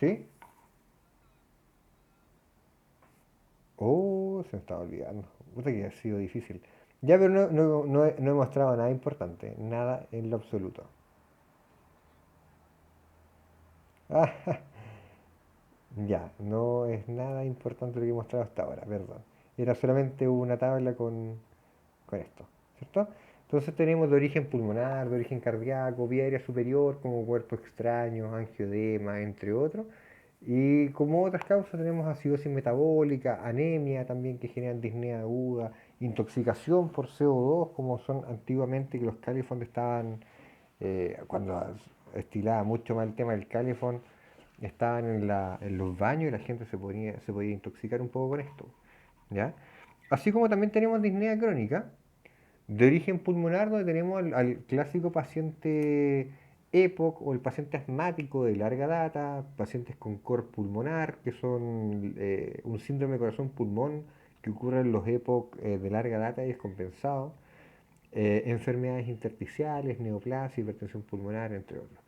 ¿Sí? Oh, se me estaba olvidando. Puta que ha sido difícil. Ya, pero no he mostrado nada importante. Nada en lo absoluto. Ah, ya, no es nada importante lo que he mostrado hasta ahora, perdón. Era solamente una tabla con esto, ¿cierto? Entonces tenemos de origen pulmonar, de origen cardíaco, vía aérea superior, como cuerpo extraño, angioedema, entre otros. Y como otras causas tenemos acidosis metabólica, anemia también que generan disnea aguda, intoxicación por CO2, como son antiguamente que los califón estaban, cuando estilaba mucho más el tema del califón, estaban en los baños y la gente se podía intoxicar un poco con esto, ¿ya? Así como también tenemos disnea crónica, de origen pulmonar, donde tenemos al clásico paciente EPOC o el paciente asmático de larga data, pacientes con cor pulmonar, que son un síndrome de corazón-pulmón que ocurre en los EPOC de larga data y descompensado, enfermedades intersticiales, neoplasia, hipertensión pulmonar, entre otros.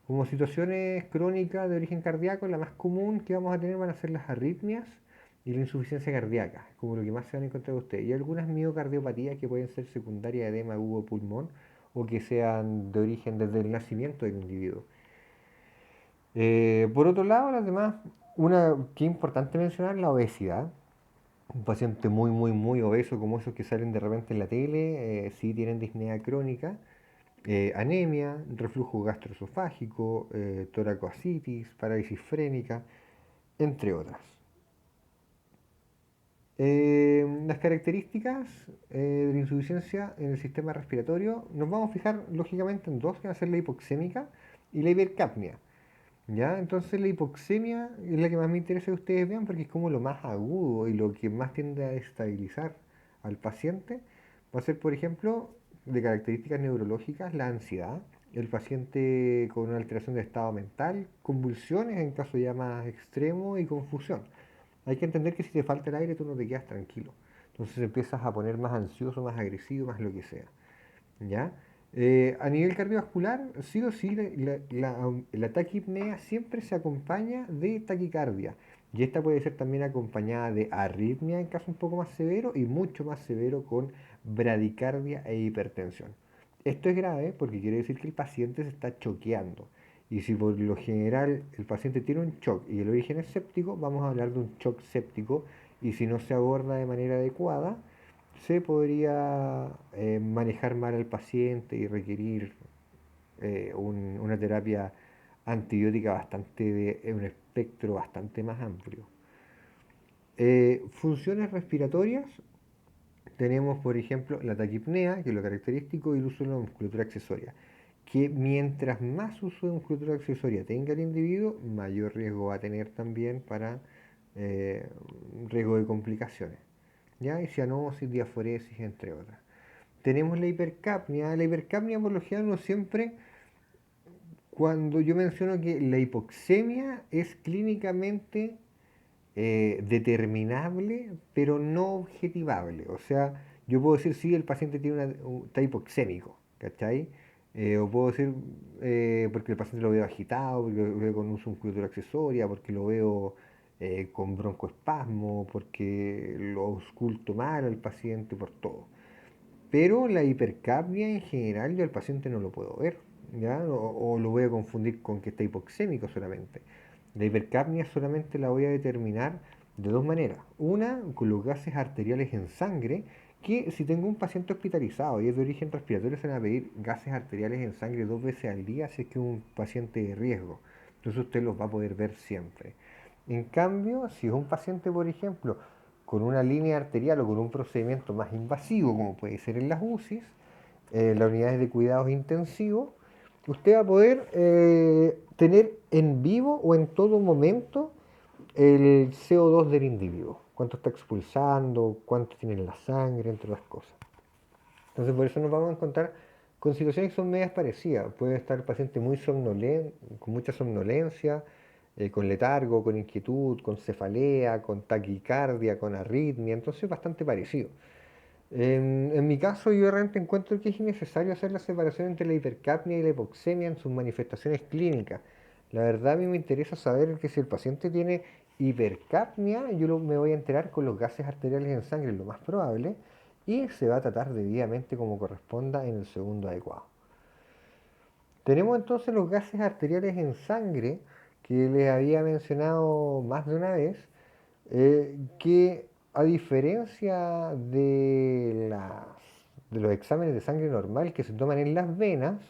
Como situaciones crónicas de origen cardíaco, la más común que vamos a tener van a ser las arritmias y la insuficiencia cardíaca, como lo que más se van a encontrar ustedes. Y algunas miocardiopatías que pueden ser secundarias de edema agudo pulmón o que sean de origen desde el nacimiento del individuo. Por otro lado, las demás, una que es importante mencionar, la obesidad. Un paciente muy obeso, como esos que salen de repente en la tele, sí tienen disnea crónica, anemia, reflujo gastroesofágico, toracoascitis, parálisis frénica, entre otras. Las características de la insuficiencia en el sistema respiratorio nos vamos a fijar lógicamente en dos, que van a ser la hipoxémica y la hipercapnia. ¿Ya? Entonces la hipoxemia es la que más me interesa que ustedes vean porque es como lo más agudo y lo que más tiende a estabilizar al paciente. Va a ser, por ejemplo, de características neurológicas, la ansiedad, el paciente con una alteración de estado mental, convulsiones en caso ya más extremo y confusión. Hay que entender que si te falta el aire tú no te quedas tranquilo. Entonces empiezas a poner más ansioso, más agresivo, más lo que sea. ¿Ya? A nivel cardiovascular, sí o sí, la taquipnea siempre se acompaña de taquicardia. Y esta puede ser también acompañada de arritmia en caso un poco más severo y mucho más severo con bradicardia e hipertensión. Esto es grave porque quiere decir que el paciente se está choqueando. Y si por lo general el paciente tiene un shock y el origen es séptico, vamos a hablar de un shock séptico. Y si no se aborda de manera adecuada, se podría manejar mal al paciente y requerir una terapia antibiótica bastante de un espectro bastante más amplio. Funciones respiratorias, tenemos por ejemplo la taquipnea, que es lo característico, y el uso de la musculatura accesoria, que mientras más uso de musculatura accesoria tenga el individuo, mayor riesgo va a tener también para eh, riesgo de complicaciones, ¿ya? Y cianosis, diaforesis, entre otras. Tenemos la hipercapnia. La hipercapnia por lo general no siempre, cuando yo menciono que la hipoxemia es clínicamente determinable, pero no objetivable. O sea, yo puedo decir, sí, el paciente tiene está hipoxémico, ¿cachai? O puedo decir, porque el paciente lo veo agitado, porque lo veo con uso de musculatura accesoria, porque lo veo con broncoespasmo, porque lo ausculto mal al paciente, por todo. Pero la hipercapnia en general yo al paciente no lo puedo ver, ¿ya? O lo voy a confundir con que está hipoxémico solamente. La hipercapnia solamente la voy a determinar de dos maneras. Una, con los gases arteriales en sangre, que si tengo un paciente hospitalizado y es de origen respiratorio, se van a pedir gases arteriales en sangre 2 veces al día si es que es un paciente de riesgo. Entonces usted los va a poder ver siempre. En cambio, si es un paciente, por ejemplo, con una línea arterial o con un procedimiento más invasivo, como puede ser en las UCIs, las unidades de cuidados intensivos, usted va a poder tener en vivo o en todo momento el CO2 del individuo, cuánto está expulsando, cuánto tiene en la sangre, entre otras cosas. Entonces por eso nos vamos a encontrar con situaciones que son medias parecidas. Puede estar el paciente muy somnolento, con mucha somnolencia, con letargo, con inquietud, con cefalea, con taquicardia, con arritmia, entonces bastante parecido. En mi caso, yo realmente encuentro que es innecesario hacer la separación entre la hipercapnia y la hipoxemia en sus manifestaciones clínicas. La verdad a mí me interesa saber que si el paciente tiene hipercapnia, me voy a enterar con los gases arteriales en sangre, lo más probable, y se va a tratar debidamente como corresponda en el segundo adecuado. Tenemos entonces los gases arteriales en sangre, que les había mencionado más de una vez, que a diferencia de los exámenes de sangre normal que se toman en las venas,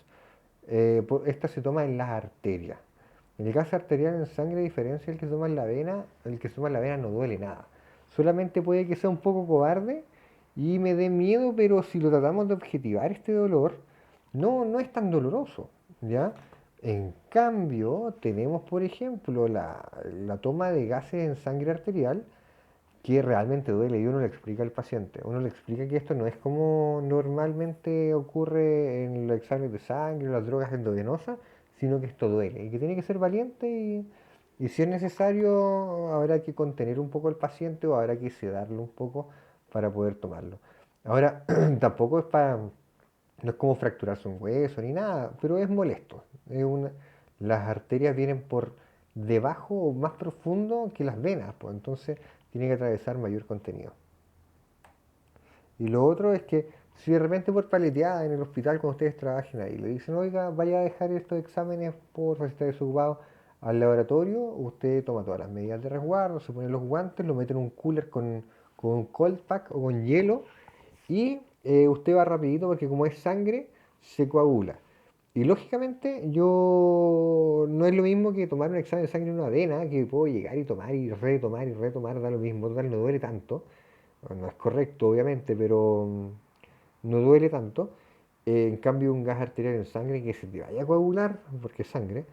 esta se toma en las arterias. En el gas arterial en sangre, a diferencia del que se toma en la vena, el que se toma en la vena no duele nada. Solamente puede que sea un poco cobarde y me dé miedo, pero si lo tratamos de objetivar este dolor, no es tan doloroso, ¿ya? En cambio, tenemos, por ejemplo, la toma de gases en sangre arterial, que realmente duele y uno le explica al paciente, uno le explica que esto no es como normalmente ocurre en los exámenes de sangre o las drogas endovenosas, sino que esto duele y que tiene que ser valiente y si es necesario habrá que contener un poco al paciente o habrá que sedarlo un poco para poder tomarlo. Ahora, tampoco es para, no es como fracturarse un hueso ni nada, pero es molesto. Las arterias vienen por debajo o más profundo que las venas, pues entonces tiene que atravesar mayor contenido. Y lo otro es que si de repente por paleteada en el hospital cuando ustedes trabajen ahí le dicen, oiga, vaya a dejar estos exámenes por si está desocupado al laboratorio, usted toma todas las medidas de resguardo, se pone los guantes, lo mete en un cooler con un cold pack o con hielo y usted va rapidito porque como es sangre, se coagula. Y lógicamente yo no es lo mismo que tomar un examen de sangre en una vena, que puedo llegar y retomar, da lo mismo, total, no duele tanto. No es correcto, obviamente, pero no duele tanto. En cambio, un gas arterial en sangre que se te vaya a coagular, porque es sangre,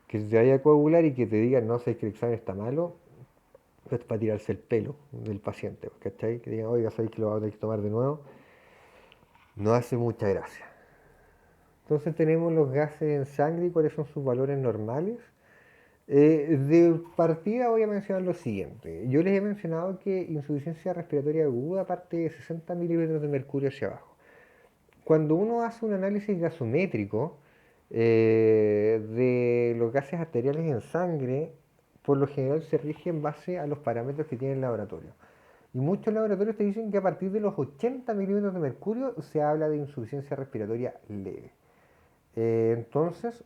que se te vaya a coagular y que te digan, no sé, que el examen está malo, es para tirarse el pelo del paciente, ¿cachai? Que digan, oiga, sabéis que lo vamos a tener que tomar de nuevo, no hace mucha gracia. Entonces tenemos los gases en sangre y cuáles son sus valores normales. De partida voy a mencionar lo siguiente. Yo les he mencionado que insuficiencia respiratoria aguda parte de 60 milímetros de mercurio hacia abajo. Cuando uno hace un análisis gasométrico de los gases arteriales en sangre, por lo general se rige en base a los parámetros que tiene el laboratorio. Y muchos laboratorios te dicen que a partir de los 80 milímetros de mercurio se habla de insuficiencia respiratoria leve. Entonces,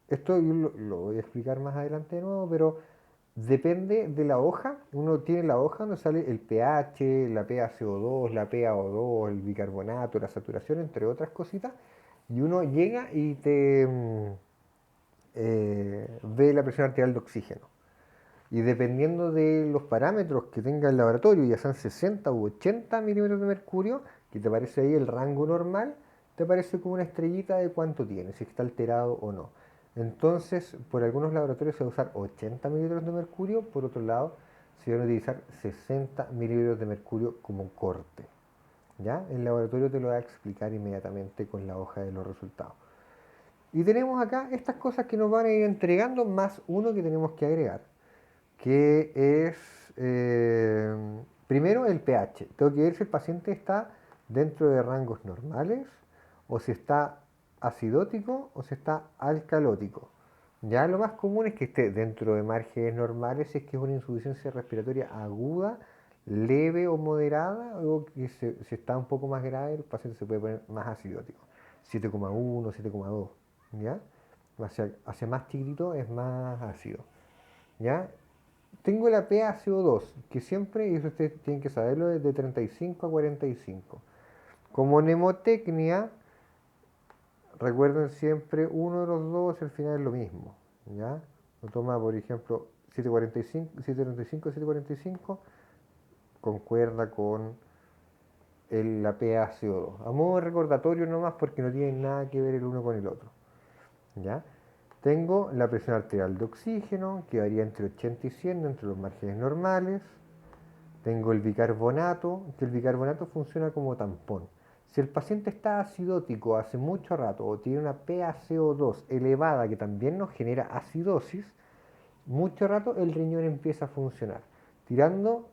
esto yo lo voy a explicar más adelante de nuevo, pero depende de la hoja. Uno tiene la hoja donde sale el pH, la PaCO2, la PaO2, el bicarbonato, la saturación, entre otras cositas. Y uno llega y ve la presión arterial de oxígeno. Y dependiendo de los parámetros que tenga el laboratorio, ya sean 60 u 80 milímetros de mercurio, que te parece ahí el rango normal, te parece como una estrellita de cuánto tiene, si está alterado o no. Entonces, por algunos laboratorios se va a usar 80 mililitros de mercurio, por otro lado, se van a utilizar 60 mililitros de mercurio como corte. ¿Ya? El laboratorio te lo va a explicar inmediatamente con la hoja de los resultados. Y tenemos acá estas cosas que nos van a ir entregando, más uno que tenemos que agregar que es primero el pH. Tengo que ver si el paciente está dentro de rangos normales o si está acidótico o si está alcalótico. Ya lo más común es que esté dentro de márgenes normales si es que es una insuficiencia respiratoria aguda, leve o moderada, o que si está un poco más grave el paciente se puede poner más acidótico. 7,1, 7,2, ¿ya? Hacia más chiquitito es más ácido, ¿ya? Tengo la PaCO2, que siempre, y eso ustedes tienen que saberlo, es de 35 a 45. Como mnemotecnia, recuerden siempre uno de los dos, al final es lo mismo. ¿Ya? Lo toma, por ejemplo, 745, 735, 745, concuerda con la PaCO2. A modo de recordatorio nomás porque no tienen nada que ver el uno con el otro. ¿Ya? Tengo la presión arterial de oxígeno, que varía entre 80 y 100 entre los márgenes normales. Tengo el bicarbonato, que el bicarbonato funciona como tampón. Si el paciente está acidótico hace mucho rato o tiene una PaCO2 elevada que también nos genera acidosis, mucho rato el riñón empieza a funcionar, tirando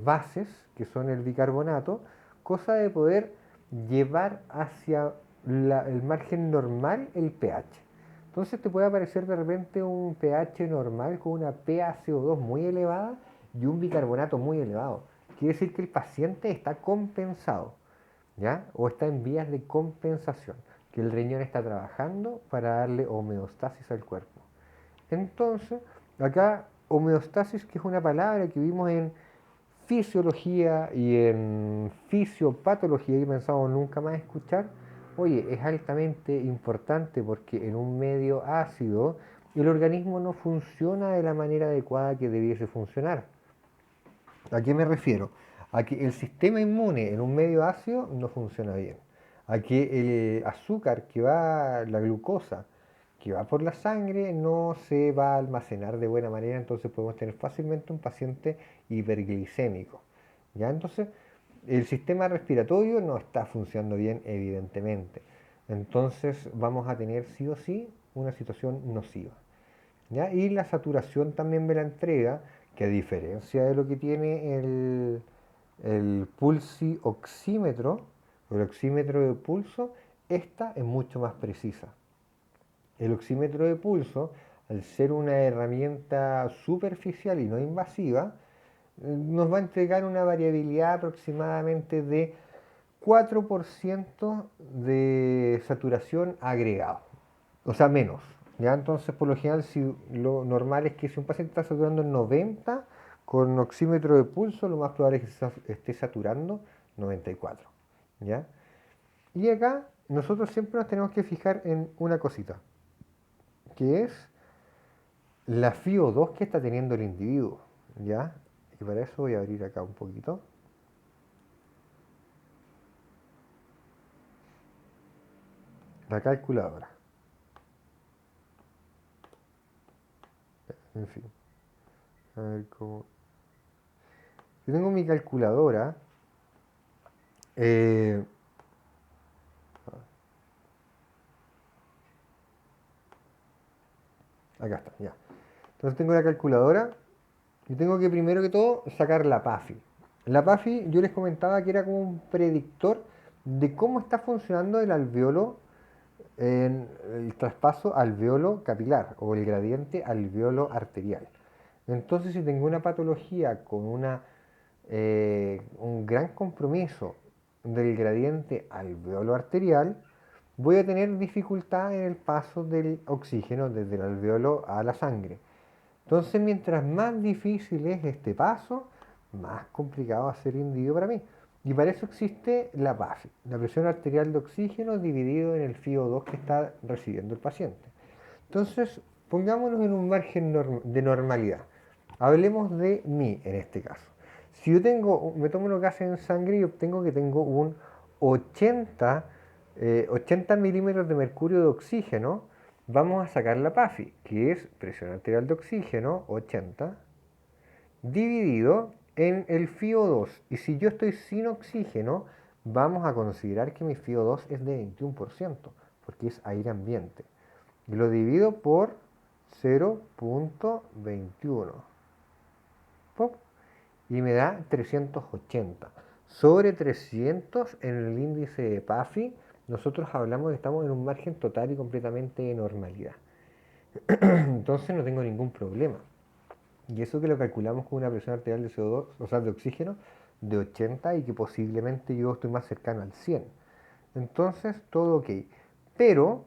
bases, que son el bicarbonato, cosa de poder llevar hacia el margen normal el pH. Entonces te puede aparecer de repente un pH normal con una PaCO2 muy elevada y un bicarbonato muy elevado. Quiere decir que el paciente está compensado, ¿ya? O está en vías de compensación, que el riñón está trabajando para darle homeostasis al cuerpo. Entonces, acá homeostasis, que es una palabra que vimos en fisiología y en fisiopatología y pensamos nunca más escuchar, oye, es altamente importante porque en un medio ácido el organismo no funciona de la manera adecuada que debiese funcionar. ¿A qué me refiero? A que el sistema inmune en un medio ácido no funciona bien. A que el azúcar que va, la glucosa que va por la sangre no se va a almacenar de buena manera, entonces podemos tener fácilmente un paciente hiperglicémico. ¿Ya? Entonces, el sistema respiratorio no está funcionando bien, evidentemente. Entonces, vamos a tener sí o sí una situación nociva. ¿Ya? Y la saturación también me la entrega, que a diferencia de lo que tiene el pulsioxímetro, o el oxímetro de pulso, esta es mucho más precisa. El oxímetro de pulso, al ser una herramienta superficial y no invasiva, nos va a entregar una variabilidad aproximadamente de 4% de saturación agregado, o sea, menos. ¿Ya? Entonces, por lo general, si lo normal es que si un paciente está saturando en 90, con oxímetro de pulso, lo más probable es que esté saturando 94. ¿Ya? Y acá nosotros siempre nos tenemos que fijar en una cosita, que es la FiO2 que está teniendo el individuo. ¿Ya? Y para eso voy a abrir acá un poquito la calculadora. En fin, a ver cómo. Yo tengo mi calculadora. eh, Acá está, ya. Entonces tengo la calculadora y tengo que primero que todo sacar la PAFI. La PAFI yo les comentaba que era como un predictor de cómo está funcionando el alveolo en el traspaso alveolo capilar o el gradiente alveolo arterial. Entonces, si tengo una patología con un gran compromiso del gradiente alveolo arterial, voy a tener dificultad en el paso del oxígeno desde el alveolo a la sangre. Entonces, mientras más difícil es este paso, más complicado va a ser el individuo para mí. Y para eso existe la PAFI, la presión arterial de oxígeno dividido en el FiO2 que está recibiendo el paciente. Entonces, pongámonos en un margen de normalidad. Hablemos de mí en este caso. Si yo me tomo los gases en sangre y obtengo que tengo un 80 milímetros de mercurio de oxígeno, vamos a sacar la PAFI, que es presión arterial de oxígeno 80, dividido en el FiO2. Y si yo estoy sin oxígeno, vamos a considerar que mi FiO2 es de 21%, porque es aire ambiente. Y lo divido por 0.21. ¡Pop! Y me da 380. Sobre 300 en el índice de PAFI, nosotros hablamos que estamos en un margen total y completamente de normalidad. Entonces no tengo ningún problema. Y eso que lo calculamos con una presión arterial de CO2, o sea, de oxígeno, de 80 y que posiblemente yo estoy más cercano al 100. Entonces, todo ok. Pero,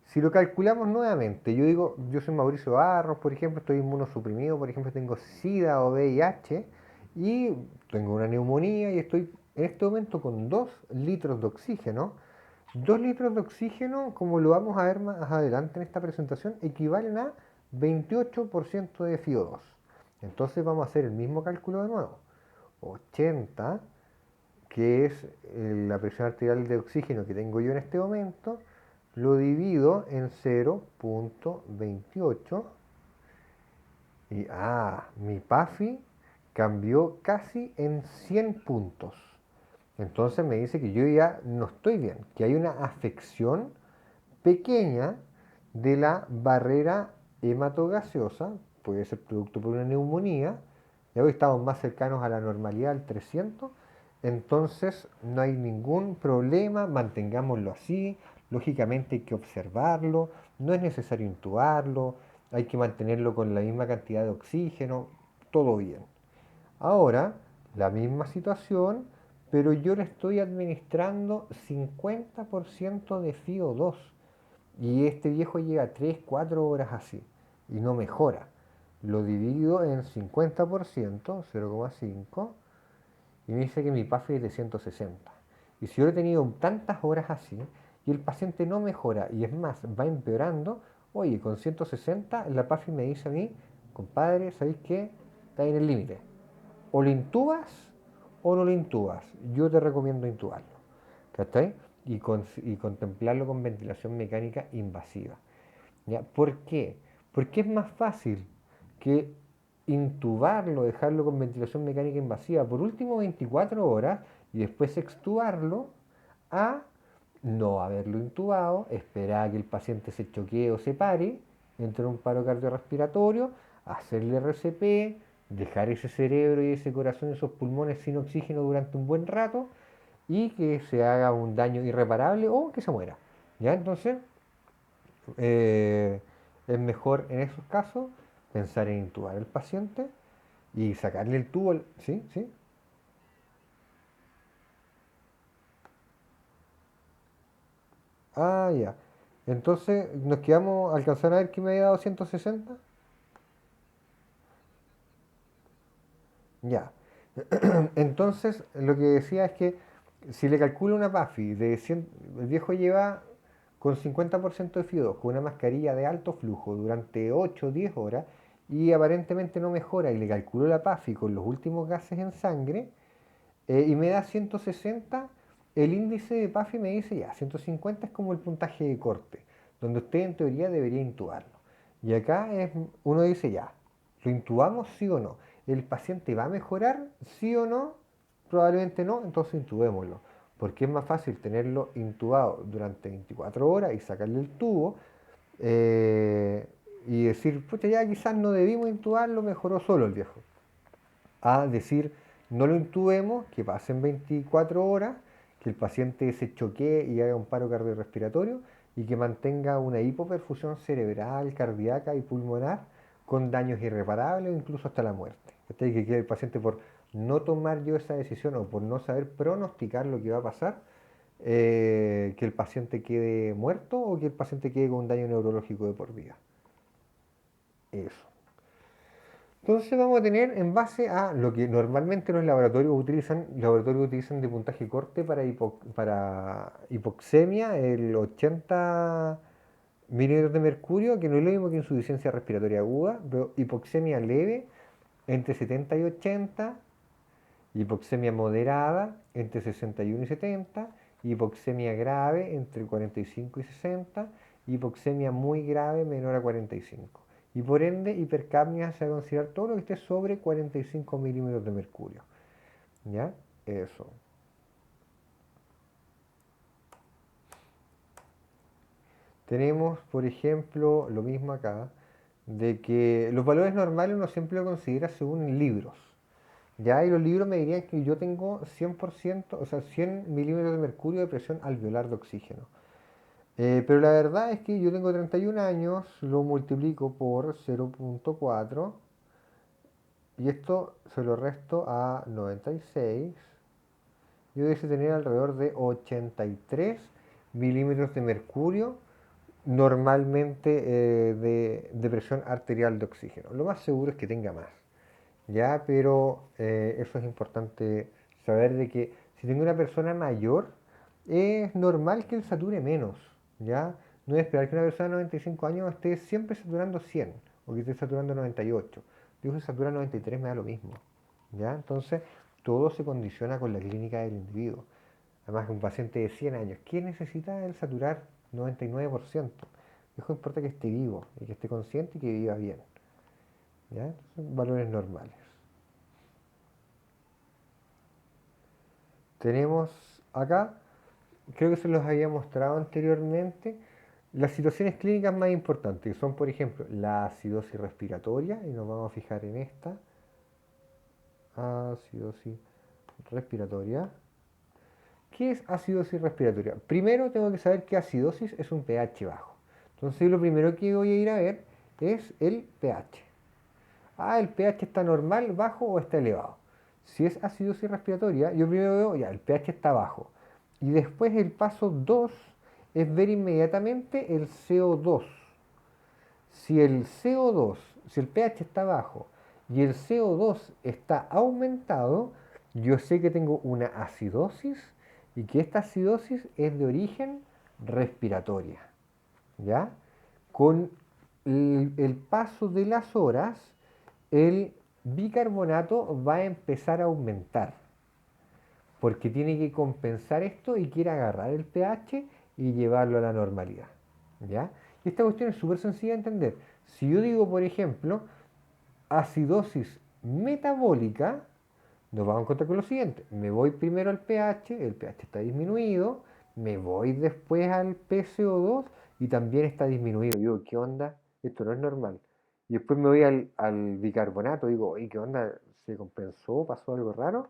si lo calculamos nuevamente, yo digo, yo soy Mauricio Barros, por ejemplo, estoy inmunosuprimido, por ejemplo, tengo SIDA o VIH y tengo una neumonía y estoy en este momento con 2 litros de oxígeno. 2 litros de oxígeno, como lo vamos a ver más adelante en esta presentación, equivalen a 28% de FiO2. Entonces vamos a hacer el mismo cálculo de nuevo. 80, que es la presión arterial de oxígeno que tengo yo en este momento, lo divido en 0.28 y mi PAFI cambió casi en 100 puntos. Entonces me dice que yo ya no estoy bien, que hay una afección pequeña de la barrera hematogaseosa, puede ser producto por una neumonía, ya hoy estamos más cercanos a la normalidad, al 300, entonces no hay ningún problema, mantengámoslo así, Lógicamente hay que observarlo, no es necesario intubarlo, hay que mantenerlo con la misma cantidad de oxígeno, todo bien. Ahora, la misma situación, pero yo le estoy administrando 50% de FiO2 y este viejo lleva 3 4 horas así y no mejora. Lo divido en 50%, 0,5, y me dice que mi PAFI es de 160. Y si yo he tenido tantas horas así y el paciente no mejora y es más, va empeorando, oye, con 160 la PAFI me dice a mí, compadre, ¿sabéis qué? Está en el límite. O lo intubas o no lo intubas. Yo te recomiendo intubarlo. ¿Cachai? Y contemplarlo con ventilación mecánica invasiva. ¿Ya? ¿Por qué? Porque es más fácil que intubarlo, dejarlo con ventilación mecánica invasiva por último 24 horas y después extubarlo a no haberlo intubado, esperar a que el paciente se choquee o se pare, entre un paro cardiorrespiratorio, hacerle RCP, dejar ese cerebro y ese corazón y esos pulmones sin oxígeno durante un buen rato y que se haga un daño irreparable o que se muera. ¿Ya? Entonces, eh, es mejor en esos casos pensar en intubar al paciente y sacarle el tubo. ¿Sí? ¿Sí? Ah, ya. Entonces, nos quedamos, alcanzaron a ver que me había dado 160. Ya. Entonces, lo que decía es que si le calculo una PAFI de 100, el viejo lleva con 50% de FIO2, con una mascarilla de alto flujo durante 8 o 10 horas y aparentemente no mejora y le calculo la PAFI con los últimos gases en sangre y me da 160, el índice de PAFI me dice ya, 150 es como el puntaje de corte, donde usted en teoría debería intubarlo. Y acá uno dice ya, ¿lo intubamos sí o no? ¿El paciente va a mejorar sí o no? Probablemente no, entonces intubémoslo. Porque es más fácil tenerlo intubado durante 24 horas y sacarle el tubo y decir, pucha, ya quizás no debimos intubarlo, mejoró solo el viejo a decir no lo intubemos, que pasen 24 horas, que el paciente se choquee y haga un paro cardiorrespiratorio y que mantenga una hipoperfusión cerebral, cardíaca y pulmonar con daños irreparables o incluso hasta la muerte. Que quede el paciente por no tomar yo esa decisión o por no saber pronosticar lo que va a pasar, que el paciente quede muerto o que el paciente quede con un daño neurológico de por vida. Eso. Entonces vamos a tener en base a lo que normalmente laboratorios utilizan de puntaje corte para hipoxemia, el 80 milímetros de mercurio, que no es lo mismo que insuficiencia respiratoria aguda, pero hipoxemia leve entre 70 y 80, hipoxemia moderada entre 61 y 70, hipoxemia grave entre 45 y 60, hipoxemia muy grave menor a 45. Y por ende, hipercapnia se va a considerar todo lo que esté sobre 45 milímetros de mercurio. ¿Ya? Eso. Tenemos, por ejemplo, lo mismo acá, de que los valores normales uno siempre lo considera según libros. Ya, y los libros me dirían que yo tengo 100%, o sea, 100 milímetros de mercurio de presión alveolar de oxígeno. Pero la verdad es que yo tengo 31 años, lo multiplico por 0,4 y esto se lo resto a 96. Yo debería tener alrededor de 83 milímetros de mercurio normalmente de presión arterial de oxígeno. Lo más seguro es que tenga más. Ya, pero eso es importante saber de que si tengo una persona mayor, es normal que él sature menos, ¿ya? No es esperar que una persona de 95 años esté siempre saturando 100 o que esté saturando 98. Digo, si satura 93 me da lo mismo, ¿ya? Entonces, todo se condiciona con la clínica del individuo. Además, un paciente de 100 años, ¿qué necesita él saturar 99%? Eso importa que esté vivo y que esté consciente y que viva bien, ¿ya? Entonces, valores normales. Tenemos acá, creo que se los había mostrado anteriormente, las situaciones clínicas más importantes, que son, por ejemplo, la acidosis respiratoria, y nos vamos a fijar en esta, acidosis respiratoria. ¿Qué es acidosis respiratoria? Primero tengo que saber que acidosis es un pH bajo. Entonces lo primero que voy a ir a ver es el pH. Ah, el pH está normal, bajo o está elevado. Si es acidosis respiratoria, yo primero veo, ya, el pH está bajo. Y después el paso 2 es ver inmediatamente el CO2. Si el CO2, si el pH está bajo y el CO2 está aumentado, yo sé que tengo una acidosis y que esta acidosis es de origen respiratoria. ¿Ya? Con el paso de las horas, el bicarbonato va a empezar a aumentar, porque tiene que compensar esto y quiere agarrar el pH y llevarlo a la normalidad. ¿Ya? Y esta cuestión es súper sencilla de entender. Si yo digo, por ejemplo, acidosis metabólica, nos vamos a encontrar con lo siguiente. Me voy primero al pH, el pH está disminuido, me voy después al PCO2 y también está disminuido. Digo, ¿qué onda? Esto no es normal. Y después me voy al bicarbonato, digo, ¿y qué onda? ¿Se compensó? ¿Pasó algo raro?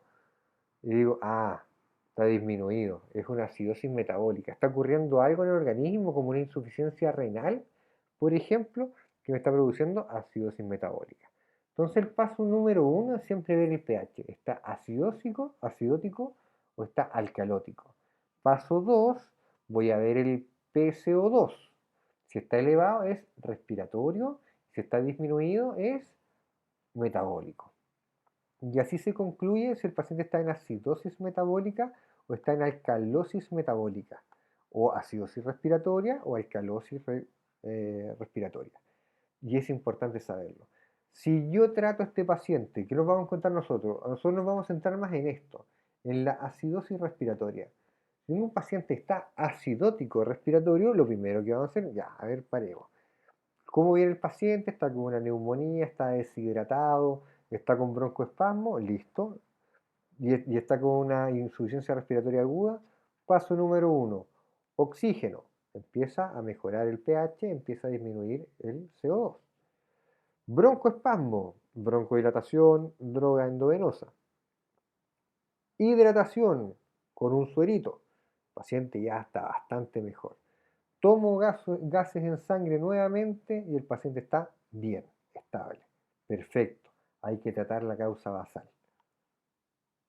Y digo, ah, está disminuido. Es una acidosis metabólica. Está ocurriendo algo en el organismo, como una insuficiencia renal, por ejemplo, que me está produciendo acidosis metabólica. Entonces el paso número uno es siempre ver el pH. ¿Está acidótico o está alcalótico? Paso 2, voy a ver el PCO2. Si está elevado es respiratorio, si está disminuido es metabólico. Y así se concluye si el paciente está en acidosis metabólica o está en alcalosis metabólica, o acidosis respiratoria o alcalosis respiratoria. Y es importante saberlo. Si yo trato a este paciente, ¿qué nos vamos a encontrar nosotros? Nosotros nos vamos a centrar más en esto, en la acidosis respiratoria. Si un paciente está acidótico respiratorio, lo primero que vamos a hacer, ya, a ver, paremos. ¿Cómo viene el paciente? Está con una neumonía, está deshidratado, está con broncoespasmo, listo. Y está con una insuficiencia respiratoria aguda. Paso número uno, oxígeno. Empieza a mejorar el pH, empieza a disminuir el CO2. Broncoespasmo, broncodilatación, droga endovenosa. Hidratación con un suerito. El paciente ya está bastante mejor. Tomo gases en sangre nuevamente y el paciente está bien, estable. Perfecto. Hay que tratar la causa basal.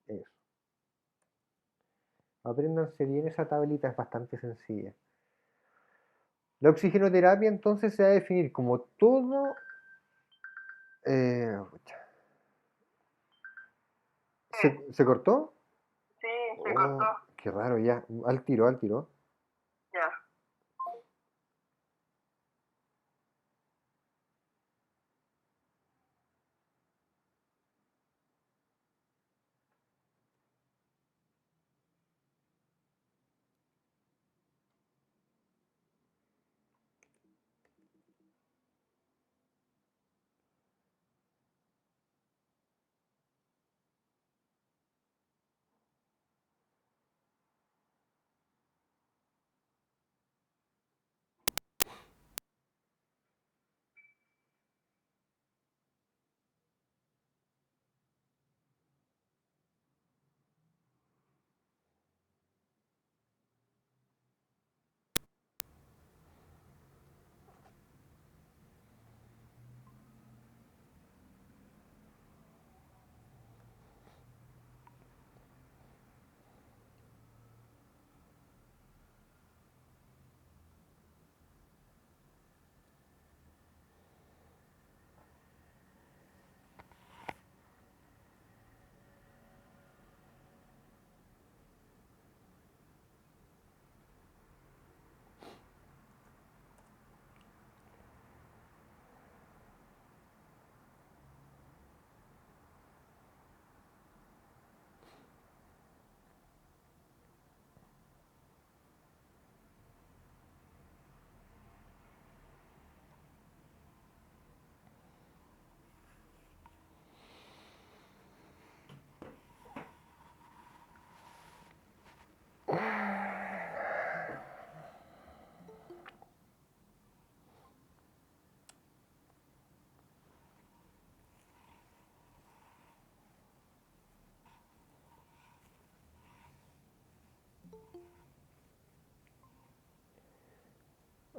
Eso. Apréndanse bien esa tablita, es bastante sencilla. La oxigenoterapia entonces se va a definir como todo... pucha. Sí, ¿Se cortó? sí, se Oh, cortó. qué raro, ya. Al tiro, al tiro. Ya.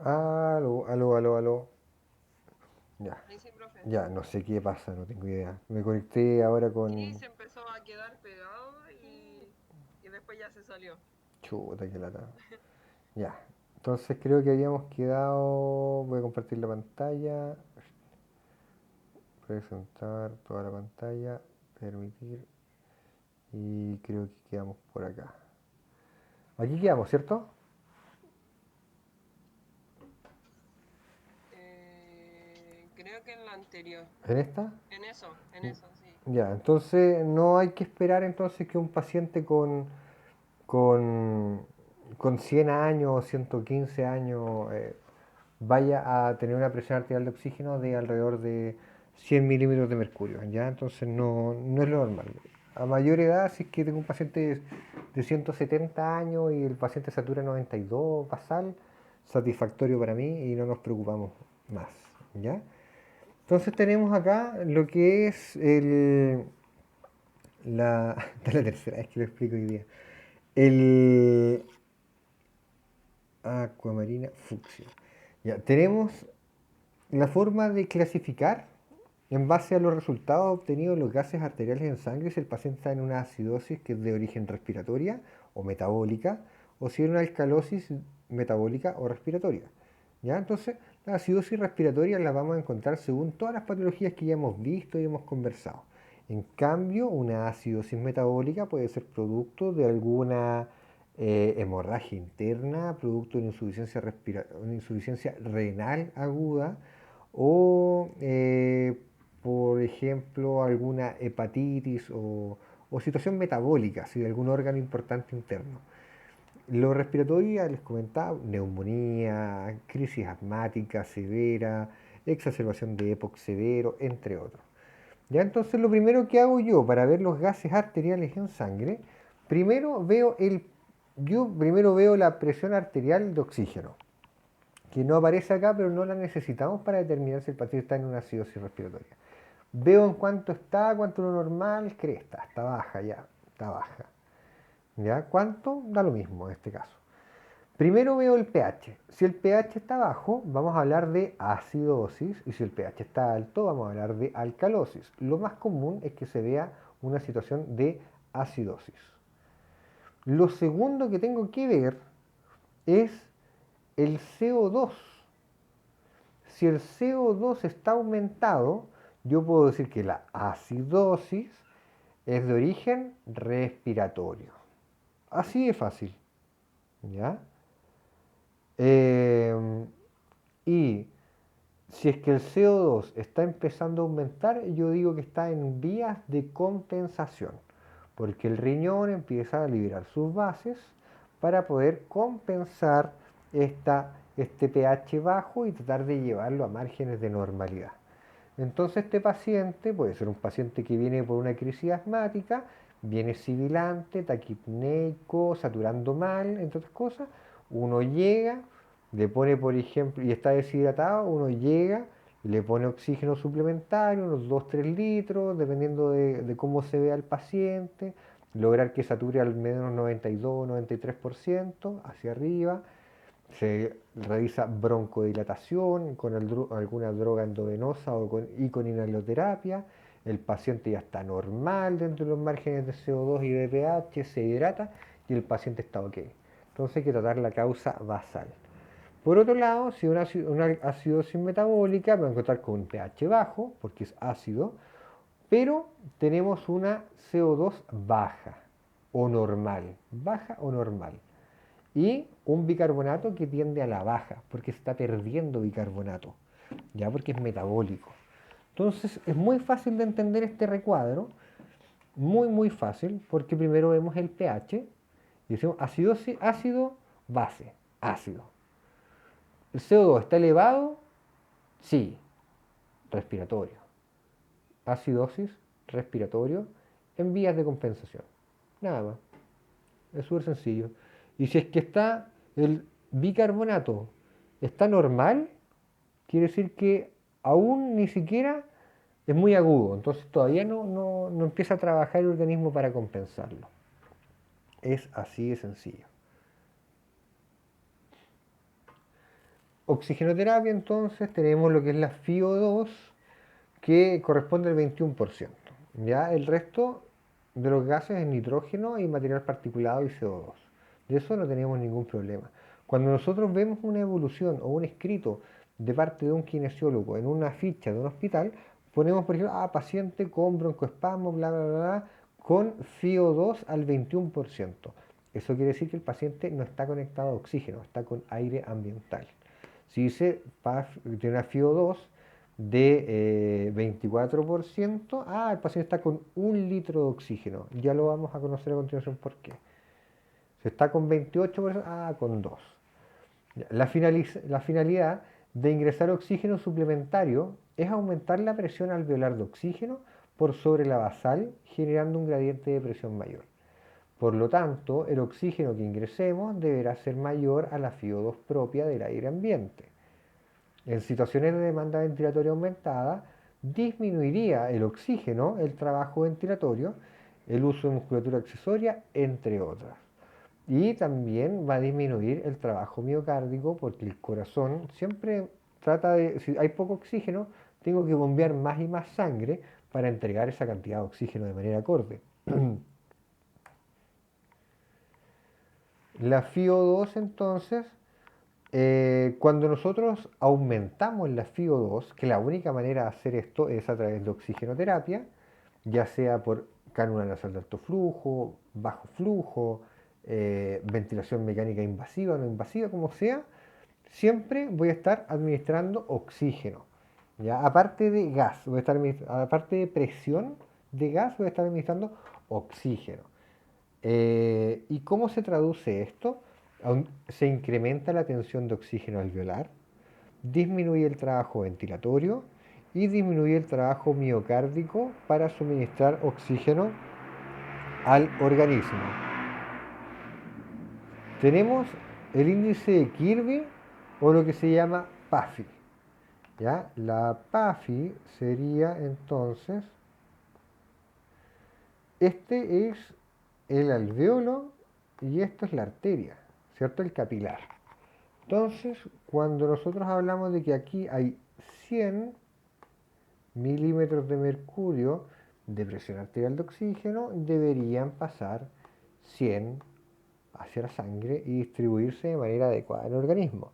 Aló, aló, aló, aló. Ya, Ahí sí, profe. ya, no sé qué pasa, no tengo idea. Me conecté ahora Sí, con... se empezó a quedar pegado y después ya se salió. Chuta, qué lata. Ya, entonces creo que habíamos quedado... Voy a compartir la pantalla. Presentar toda la pantalla. Permitir. Y creo que quedamos por acá. Aquí quedamos, ¿cierto? Creo que en la anterior. ¿En esta? En eso, sí. Ya, entonces no hay que esperar entonces que un paciente con, con 100 años o 115 años vaya a tener una presión arterial de oxígeno de alrededor de 100 milímetros de mercurio, ¿ya? Entonces no es lo normal. A mayor edad, si es que tengo un paciente de 170 años y el paciente satura 92 basal, satisfactorio para mí y no nos preocupamos más, ¿ya? Entonces tenemos acá lo que es esta es la tercera vez que lo explico hoy día. El acuamarina fucsia. Ya, tenemos la forma de clasificar en base a los resultados obtenidos de los gases arteriales en sangre si el paciente está en una acidosis que es de origen respiratoria o metabólica o si en una alcalosis metabólica o respiratoria. ¿Ya? Entonces, la acidosis respiratoria la vamos a encontrar según todas las patologías que ya hemos visto y hemos conversado. En cambio, una acidosis metabólica puede ser producto de alguna hemorragia interna, producto de una insuficiencia renal aguda o, por ejemplo, alguna hepatitis o situación metabólica, si de algún órgano importante interno. Lo respiratorio, ya les comentaba, neumonía, crisis asmática severa, exacerbación de EPOC severo, entre otros. Ya entonces lo primero que hago yo para ver los gases arteriales en sangre, primero veo yo primero veo la presión arterial de oxígeno, que no aparece acá, pero no la necesitamos para determinar si el paciente está en una acidosis respiratoria. Veo en cuánto es lo normal, cresta, está baja ya, está baja. ¿Ya? ¿Cuánto? Da lo mismo en este caso. Primero veo el pH. Si el pH está bajo, vamos a hablar de acidosis y si el pH está alto, vamos a hablar de alcalosis. Lo más común es que se vea una situación de acidosis. Lo segundo que tengo que ver es el CO2. Si el CO2 está aumentado, yo puedo decir que la acidosis es de origen respiratorio. Así de fácil. ¿Ya? Y si es que el CO2 está empezando a aumentar, yo digo que está en vías de compensación, porque el riñón empieza a liberar sus bases para poder compensar este pH bajo y tratar de llevarlo a márgenes de normalidad. Entonces este paciente puede ser un paciente que viene por una crisis asmática, viene sibilante, taquipneico, saturando mal, entre otras cosas. Uno llega, le pone, por ejemplo, y está deshidratado, uno llega, le pone oxígeno suplementario, unos 2-3 litros, dependiendo de cómo se vea el paciente, lograr que sature al menos 92-93% hacia arriba. Se realiza broncodilatación con alguna droga endovenosa y con inhaloterapia. El paciente ya está normal dentro de los márgenes de CO2 y de pH, se hidrata y el paciente está ok. Entonces hay que tratar la causa basal. Por otro lado, si una acidosis metabólica, va a encontrar con un pH bajo, porque es ácido, pero tenemos una CO2 baja o normal y un bicarbonato que tiende a la baja, porque se está perdiendo bicarbonato, ya porque es metabólico. Entonces es muy fácil de entender este recuadro, muy fácil, porque primero vemos el pH y decimos ácido, base, ácido. ¿El CO2 está elevado? Sí, respiratorio. Acidosis, respiratorio, en vías de compensación. Nada más. Es súper sencillo. Y si es que está el bicarbonato está normal, quiere decir que aún ni siquiera es muy agudo. Entonces todavía no empieza a trabajar el organismo para compensarlo. Es así de sencillo. Oxigenoterapia, entonces, tenemos lo que es la FiO2, que corresponde al 21%. ¿Ya? El resto de los gases es nitrógeno y material particulado y CO2. De eso no tenemos ningún problema. Cuando nosotros vemos una evolución o un escrito de parte de un kinesiólogo en una ficha de un hospital, ponemos, por ejemplo, paciente con broncoespasmo, bla, bla, bla, bla, con FiO2 al 21%. Eso quiere decir que el paciente no está conectado a oxígeno, está con aire ambiental. Si dice tiene una FiO2 de 24%, el paciente está con 1 litro de oxígeno. Ya lo vamos a conocer a continuación por qué. Si está con 28%, con 2. La finalidad de ingresar oxígeno suplementario es aumentar la presión alveolar de oxígeno por sobre la basal, generando un gradiente de presión mayor. Por lo tanto, el oxígeno que ingresemos deberá ser mayor a la FiO2 propia del aire ambiente. En situaciones de demanda ventilatoria aumentada, disminuiría el oxígeno, el trabajo ventilatorio, el uso de musculatura accesoria, entre otras. Y también va a disminuir el trabajo miocárdico porque el corazón siempre trata de, si hay poco oxígeno, tengo que bombear más y más sangre para entregar esa cantidad de oxígeno de manera acorde. La FiO2 entonces, cuando nosotros aumentamos la FiO2, que la única manera de hacer esto es a través de oxigenoterapia, ya sea por cánula nasal de alto flujo, bajo flujo, ventilación mecánica invasiva o no invasiva, como sea, siempre voy a estar administrando oxígeno. ¿Ya? Aparte de gas, aparte de presión de gas, voy a estar administrando oxígeno. ¿Y cómo se traduce esto? Se incrementa la tensión de oxígeno alveolar, disminuye el trabajo ventilatorio y disminuye el trabajo miocárdico para suministrar oxígeno al organismo. Tenemos el índice de Kirby o lo que se llama PAFI. ¿Ya? La PAFI sería entonces, este es el alveolo y esto es la arteria, ¿cierto? El capilar. Entonces, cuando nosotros hablamos de que aquí hay 100 milímetros de mercurio de presión arterial de oxígeno, deberían pasar 100 hacia la sangre y distribuirse de manera adecuada en el organismo.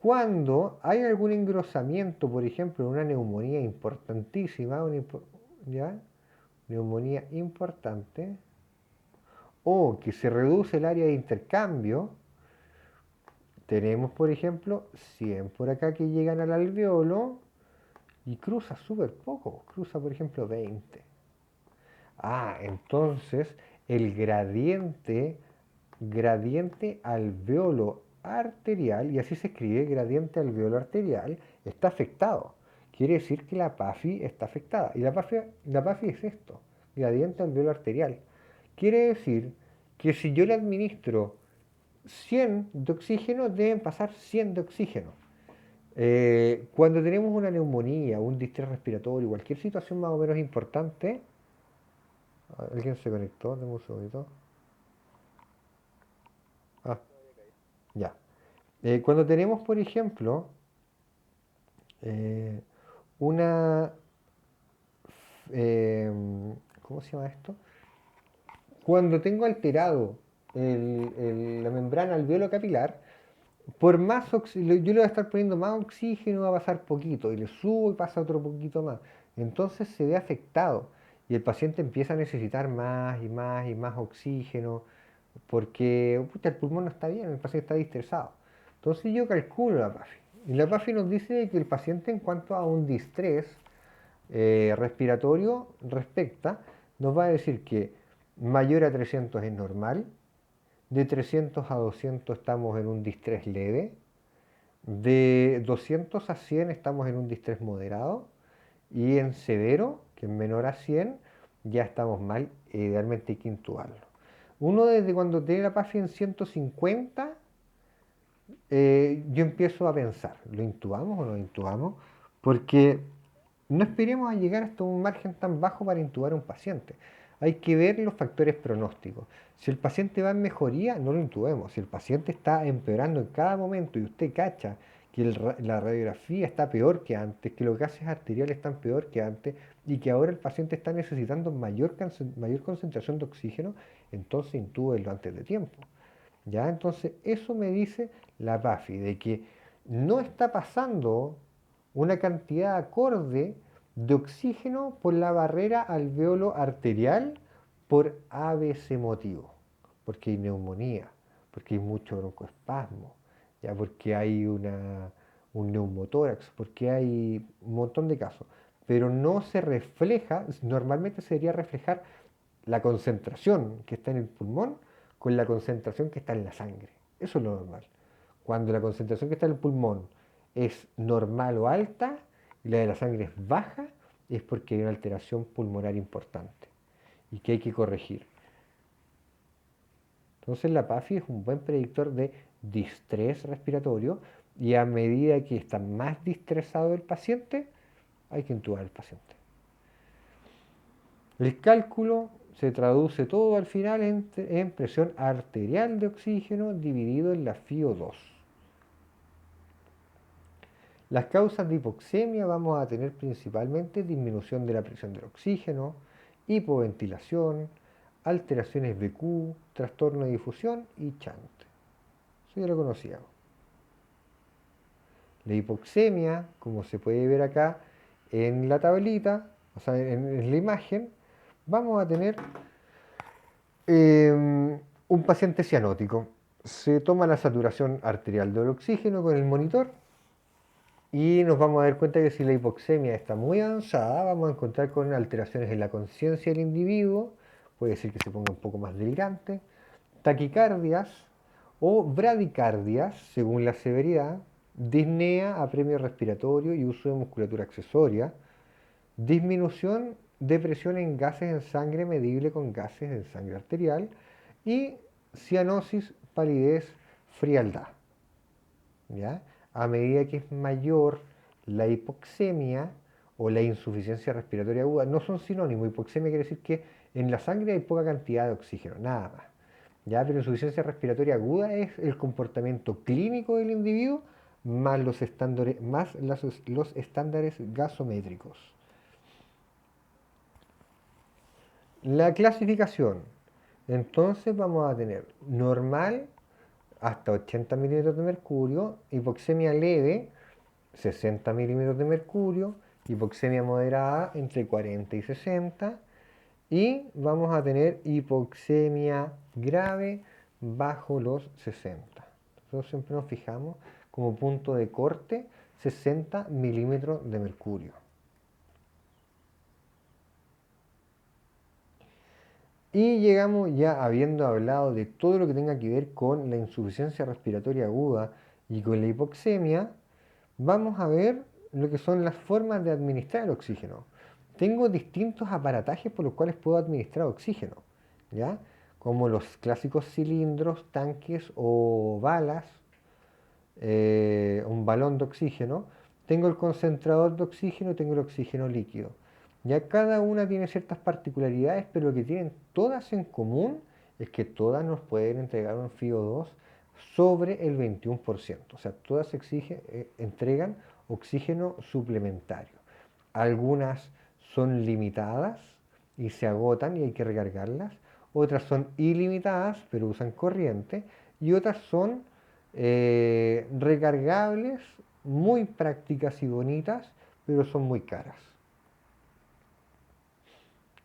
Cuando hay algún engrosamiento, por ejemplo, una neumonía importantísima, ¿ya? Neumonía importante, o que se reduce el área de intercambio, tenemos, por ejemplo, 100 por acá que llegan al alveolo y cruza súper poco, cruza, por ejemplo, 20. Entonces el gradiente alveolo arterial, y así se escribe, gradiente alveolo arterial, está afectado. Quiere decir que la PAFI está afectada. Y la PAFI es esto, gradiente alveolo arterial. Quiere decir que si yo le administro 100 de oxígeno, deben pasar 100 de oxígeno. Cuando tenemos una neumonía, un distrés respiratorio, cualquier situación más o menos importante, ¿alguien se conectó? Dame un segundito. Ya. Cuando tenemos, por ejemplo, eh, una... eh, ¿cómo se llama esto? Cuando tengo alterado la membrana alveolo capilar, por más yo le voy a estar poniendo más oxígeno, va a pasar poquito, y le subo y pasa otro poquito más. Entonces se ve afectado y el paciente empieza a necesitar más y más y más oxígeno porque el pulmón no está bien, el paciente está distresado. Entonces yo calculo la PAFI. Y la PAFI nos dice que el paciente en cuanto a un distrés respiratorio respecta, nos va a decir que mayor a 300 es normal, de 300 a 200 estamos en un distrés leve, de 200 a 100 estamos en un distrés moderado y en severo, que es menor a 100, ya estamos mal, idealmente hay que intubarlo. Uno desde cuando tiene la PAFI en 150, yo empiezo a pensar, ¿lo intubamos o no lo intubamos? Porque no esperemos a llegar hasta un margen tan bajo para intubar a un paciente. Hay que ver los factores pronósticos. Si el paciente va en mejoría, no lo intubemos. Si el paciente está empeorando en cada momento y usted cacha que la radiografía está peor que antes, que los gases arteriales están peor que antes y que ahora el paciente está necesitando mayor concentración de oxígeno, entonces intúbenlo antes de tiempo. ¿Ya? Entonces eso me dice la PAFI, de que no está pasando una cantidad acorde de oxígeno por la barrera alveolo arterial por ABC motivo, porque hay neumonía, porque hay mucho broncoespasmo, ya porque hay un neumotórax, porque hay un montón de casos, pero no se refleja, normalmente se debería reflejar la concentración que está en el pulmón con la concentración que está en la sangre. Eso es lo normal. Cuando la concentración que está en el pulmón es normal o alta y la de la sangre es baja, es porque hay una alteración pulmonar importante y que hay que corregir. Entonces la PAFI es un buen predictor de distrés respiratorio y a medida que está más distresado el paciente, hay que intubar al paciente. El cálculo se traduce todo al final en presión arterial de oxígeno dividido en la FiO2. Las causas de hipoxemia vamos a tener principalmente disminución de la presión del oxígeno, hipoventilación, alteraciones BQ, trastorno de difusión y chant. Eso ya lo conocíamos. La hipoxemia, como se puede ver acá en la tablita, o sea, en la imagen, vamos a tener un paciente cianótico. Se toma la saturación arterial del oxígeno con el monitor y nos vamos a dar cuenta que si la hipoxemia está muy avanzada, vamos a encontrar con alteraciones en la conciencia del individuo, puede ser que se ponga un poco más delirante, taquicardias o bradicardias, según la severidad, disnea, apremio respiratorio y uso de musculatura accesoria, disminución de presión en gases en sangre medible con gases en sangre arterial y cianosis, palidez, frialdad. ¿Ya? A medida que es mayor la hipoxemia o la insuficiencia respiratoria aguda, no son sinónimos. Hipoxemia quiere decir que en la sangre hay poca cantidad de oxígeno, nada más. ¿Ya? Pero insuficiencia respiratoria aguda es el comportamiento clínico del individuo más los estándares gasométricos. La clasificación. Entonces vamos a tener normal hasta 80 milímetros de mercurio, hipoxemia leve 60 milímetros de mercurio, hipoxemia moderada entre 40 y 60 y vamos a tener hipoxemia grave bajo los 60. Nosotros siempre nos fijamos como punto de corte 60 milímetros de mercurio. Y llegamos ya habiendo hablado de todo lo que tenga que ver con la insuficiencia respiratoria aguda y con la hipoxemia, vamos a ver lo que son las formas de administrar el oxígeno. Tengo distintos aparatajes por los cuales puedo administrar oxígeno, ¿ya? Como los clásicos cilindros, tanques o balas, un balón de oxígeno. Tengo el concentrador de oxígeno y tengo el oxígeno líquido. Ya cada una tiene ciertas particularidades, pero lo que tienen todas en común es que todas nos pueden entregar un FiO2 sobre el 21%. O sea, todas entregan oxígeno suplementario. Algunas son limitadas y se agotan y hay que recargarlas. Otras son ilimitadas, pero usan corriente. Y otras son recargables, muy prácticas y bonitas, pero son muy caras.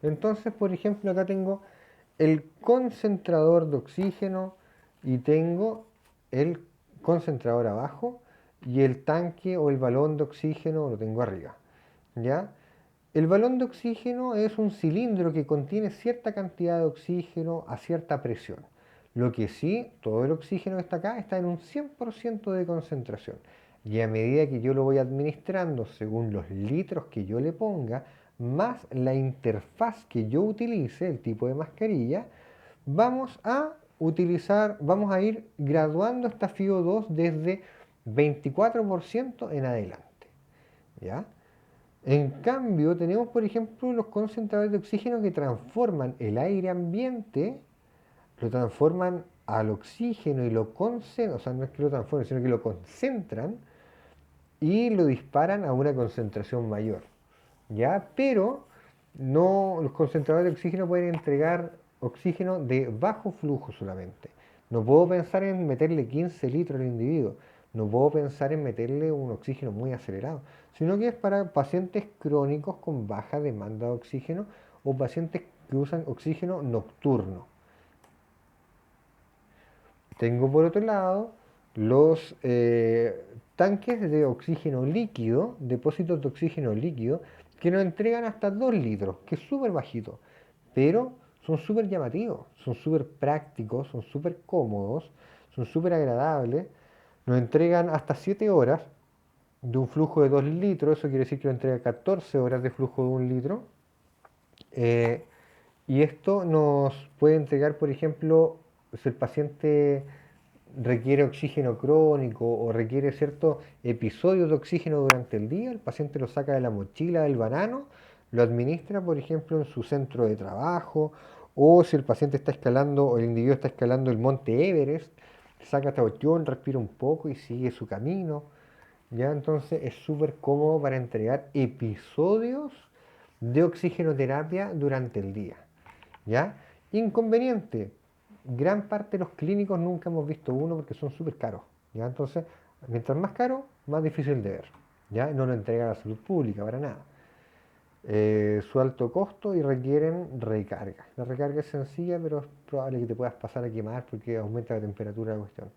Entonces, por ejemplo, acá tengo el concentrador de oxígeno y tengo el concentrador abajo y el tanque o el balón de oxígeno lo tengo arriba. ¿Ya? El balón de oxígeno es un cilindro que contiene cierta cantidad de oxígeno a cierta presión. Lo que sí, todo el oxígeno que está acá está en un 100% de concentración. Y a medida que yo lo voy administrando según los litros que yo le ponga, más la interfaz que yo utilice, el tipo de mascarilla, vamos a ir graduando esta FiO2 desde 24% en adelante. ¿Ya? En cambio, tenemos, por ejemplo, los concentradores de oxígeno que transforman el aire ambiente, lo transforman al oxígeno y lo concentran, o sea, no es que lo transformen, sino que lo concentran y lo disparan a una concentración mayor, ¿ya? Pero no, los concentradores de oxígeno pueden entregar oxígeno de bajo flujo solamente. No puedo pensar en meterle 15 litros al individuo, no puedo pensar en meterle un oxígeno muy acelerado, sino que es para pacientes crónicos con baja demanda de oxígeno o pacientes que usan oxígeno nocturno. Tengo por otro lado los tanques de oxígeno líquido, depósitos de oxígeno líquido, que nos entregan hasta 2 litros, que es súper bajito, pero son súper llamativos, son súper prácticos, son súper cómodos, son súper agradables, nos entregan hasta 7 horas de un flujo de 2 litros, eso quiere decir que nos entrega 14 horas de flujo de 1 litro, eh, y esto nos puede entregar, por ejemplo, si el paciente requiere oxígeno crónico o requiere ciertos episodios de oxígeno durante el día, el paciente lo saca de la mochila del banano, lo administra, por ejemplo, en su centro de trabajo, o si el paciente está escalando o el individuo está escalando el monte Everest, saca esta cuestión, respira un poco y sigue su camino. ¿Ya? Entonces es súper cómodo para entregar episodios de oxigenoterapia durante el día. ¿Ya? Inconveniente, gran parte de los clínicos nunca hemos visto uno porque son súper caros. ¿Ya? Entonces, mientras más caro, más difícil de ver. ¿Ya? No lo entrega la salud pública para nada. Su alto costo y requieren recarga. La recarga es sencilla, pero es probable que te puedas pasar a quemar porque aumenta la temperatura de la cuestión.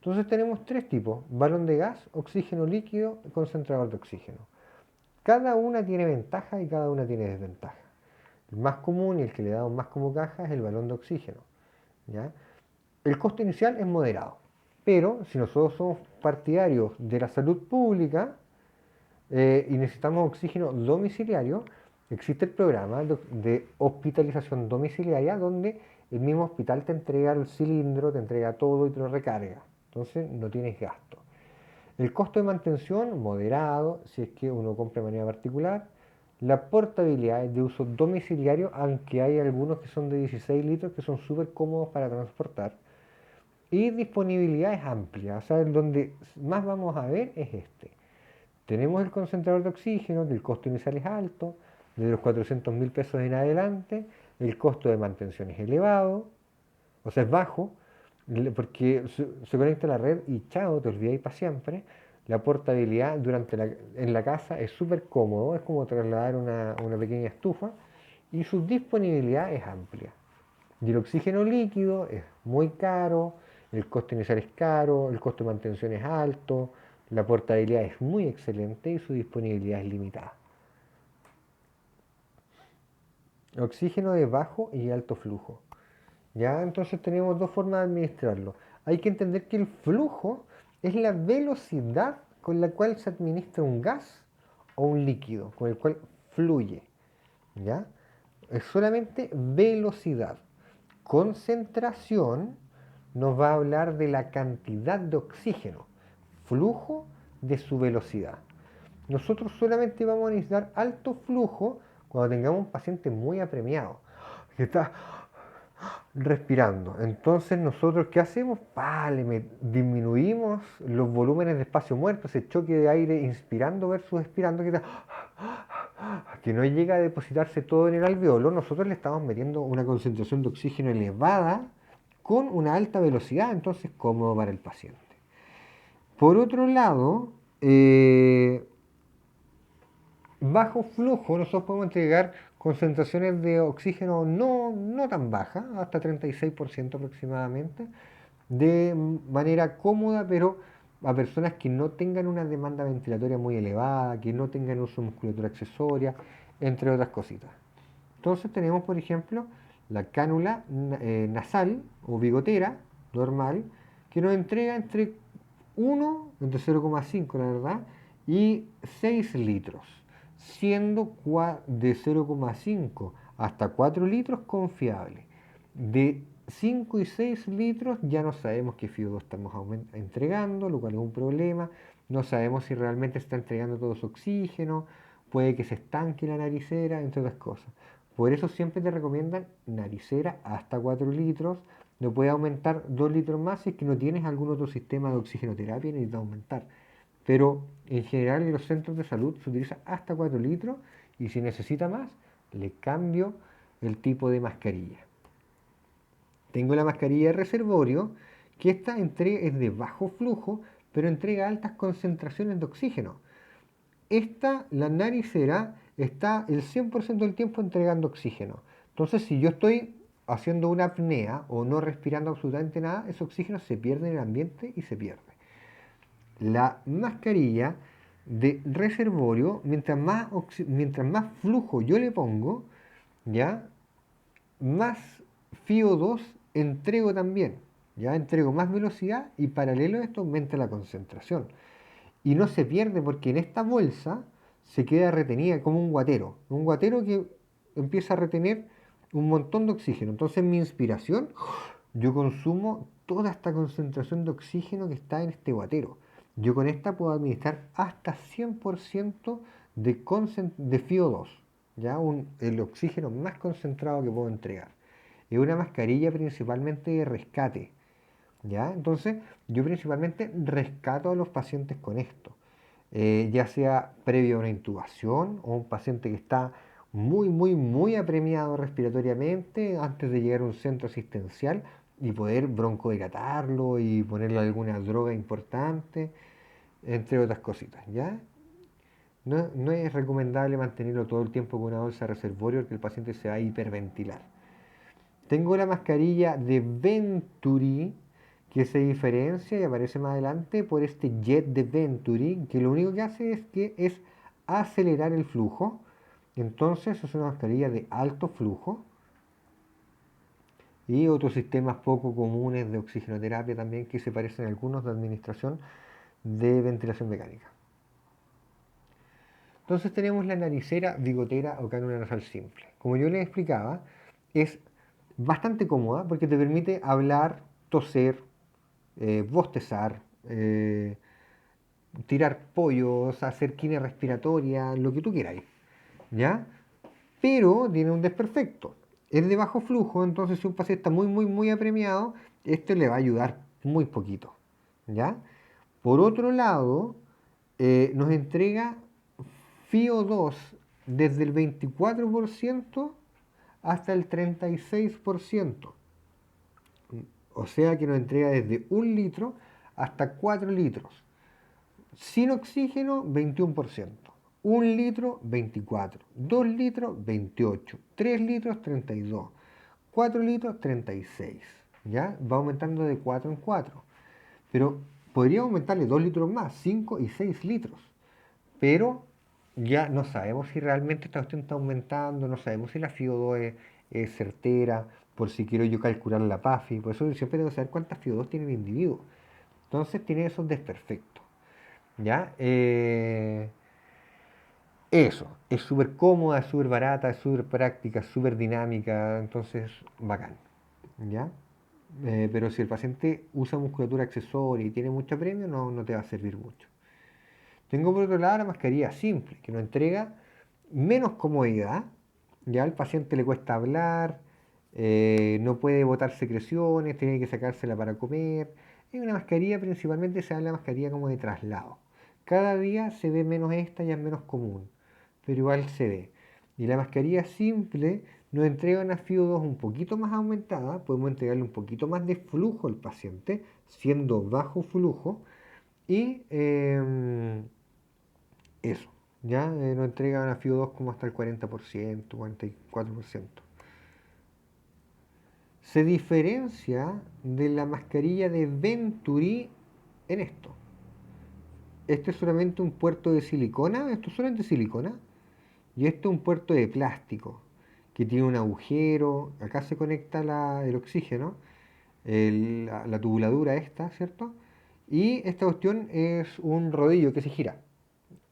Entonces tenemos tres tipos: balón de gas, oxígeno líquido y concentrador de oxígeno. Cada una tiene ventaja y cada una tiene desventaja. El más común y el que le damos más como caja es el balón de oxígeno. ¿Ya? El costo inicial es moderado, pero si nosotros somos partidarios de la salud pública y necesitamos oxígeno domiciliario, existe el programa de hospitalización domiciliaria donde el mismo hospital te entrega el cilindro, te entrega todo y te lo recarga. Entonces no tienes gasto. El costo de mantención moderado, si es que uno compra de manera particular. La portabilidad es de uso domiciliario, aunque hay algunos que son de 16 litros que son súper cómodos para transportar. Y disponibilidad es amplia, o sea, donde más vamos a ver es este. Tenemos el concentrador de oxígeno, que el costo inicial es alto, de los 400.000 pesos en adelante, el costo de mantención es elevado, o sea, es bajo, porque se conecta a la red y chao, te olvidáis para siempre. La portabilidad en la casa es súper cómodo, es como trasladar una pequeña estufa y su disponibilidad es amplia. Y el oxígeno líquido es muy caro, el costo inicial es caro, el costo de mantención es alto, la portabilidad es muy excelente y su disponibilidad es limitada. Oxígeno de bajo y alto flujo. ¿Ya? Entonces tenemos dos formas de administrarlo. Hay que entender que el flujo es la velocidad con la cual se administra un gas o un líquido, con el cual fluye. ¿Ya? Es solamente velocidad. Concentración nos va a hablar de la cantidad de oxígeno, flujo de su velocidad. Nosotros solamente vamos a necesitar alto flujo cuando tengamos un paciente muy apremiado, que está respirando. Entonces nosotros, ¿qué hacemos? Disminuimos los volúmenes de espacio muerto, ese choque de aire inspirando versus expirando, que no llega a depositarse todo en el alveolo. Nosotros le estamos metiendo una concentración de oxígeno elevada con una alta velocidad, entonces cómodo para el paciente. Por otro lado, bajo flujo, nosotros podemos entregar concentraciones de oxígeno no tan bajas, hasta 36% aproximadamente, de manera cómoda, pero a personas que no tengan una demanda ventilatoria muy elevada, que no tengan uso de musculatura accesoria, entre otras cositas. Entonces tenemos, por ejemplo, la cánula nasal o bigotera normal, que nos entrega entre 0,5 la verdad, y 6 litros, siendo de 0,5 hasta 4 litros confiable. De 5 y 6 litros ya no sabemos qué FIO2 estamos entregando, lo cual es un problema. No sabemos si realmente se está entregando todo su oxígeno, puede que se estanque la naricera, entre otras cosas. Por eso siempre te recomiendan naricera hasta 4 litros. No puede aumentar 2 litros más si es que no tienes algún otro sistema de oxigenoterapia y necesitas aumentar. pero en general en los centros de salud se utiliza hasta 4 litros y si necesita más, le cambio el tipo de mascarilla. Tengo la mascarilla de reservorio, que esta es de bajo flujo, pero entrega altas concentraciones de oxígeno. Esta, la naricera, está el 100% del tiempo entregando oxígeno. Entonces, si yo estoy haciendo una apnea o no respirando absolutamente nada, ese oxígeno se pierde en el ambiente y se pierde. La mascarilla de reservorio, mientras más flujo yo le pongo, ¿ya? Más FiO2 entrego también. Ya entrego más velocidad y paralelo a esto aumenta la concentración. Y no se pierde porque en esta bolsa se queda retenida como un guatero. Un guatero que empieza a retener un montón de oxígeno. Entonces en mi inspiración yo consumo toda esta concentración de oxígeno que está en este guatero. Yo con esta puedo administrar hasta 100% de FiO2, ¿ya? El oxígeno más concentrado que puedo entregar. Es una mascarilla principalmente de rescate, ¿ya? Entonces, yo principalmente rescato a los pacientes con esto, ya sea previo a una intubación o un paciente que está muy, muy, muy apremiado respiratoriamente antes de llegar a un centro asistencial y poder broncodilatarlo y ponerle alguna droga importante, entre otras cositas, ¿ya? No es recomendable mantenerlo todo el tiempo con una bolsa de reservorio porque el paciente se va a hiperventilar. Tengo la mascarilla de Venturi, que se diferencia y aparece más adelante por este jet de Venturi, que lo único que hace es acelerar el flujo. Entonces es una mascarilla de alto flujo y otros sistemas poco comunes de oxigenoterapia también que se parecen a algunos de administración de ventilación mecánica. Entonces tenemos la naricera, bigotera o cánula nasal simple. Como yo les explicaba, es bastante cómoda porque te permite hablar, toser, bostezar, tirar pollos, hacer quina respiratoria, lo que tú quieras, ¿ya? Pero tiene un desperfecto. Es de bajo flujo, entonces si un paciente está muy, muy, muy apremiado, este le va a ayudar muy poquito, ¿ya? Por otro lado, nos entrega FiO2 desde el 24% hasta el 36%. O sea que nos entrega desde 1 litro hasta 4 litros. Sin oxígeno, 21%. 1 litro, 24. 2 litros, 28. 3 litros, 32. 4 litros, 36. ¿Ya? Va aumentando de 4 en 4. Pero podría aumentarle 2 litros más, 5 y 6 litros. Pero ya no sabemos si realmente esta cuestión está aumentando, no sabemos si la FIO2 es certera, por si quiero yo calcular la PAFI, por eso siempre tengo que saber cuántas FIO2 tiene el individuo. Entonces tiene esos desperfectos. ¿Ya? Eso, es súper cómoda, es súper barata, es súper práctica, es súper dinámica, entonces bacán. ¿Ya? Pero si el paciente usa musculatura accesoria y tiene mucho premio, no te va a servir mucho. Tengo por otro lado la mascarilla simple, que nos entrega menos comodidad. Ya al paciente le cuesta hablar, no puede botar secreciones, tiene que sacársela para comer. Es una mascarilla, principalmente se habla de mascarilla como de traslado. Cada día se ve menos esta, ya es menos común, pero igual se ve. Y la mascarilla simple nos entrega una FIO2 un poquito más aumentada, podemos entregarle un poquito más de flujo al paciente, siendo bajo flujo, y eso, ya nos entrega una FIO2 como hasta el 40%, 44%. Se diferencia de la mascarilla de Venturi en esto. Este es solamente un puerto de silicona, esto es solamente silicona, y esto es un puerto de plástico, que tiene un agujero, acá se conecta el oxígeno, la tubuladura esta, ¿cierto? Y esta cuestión es un rodillo que se gira,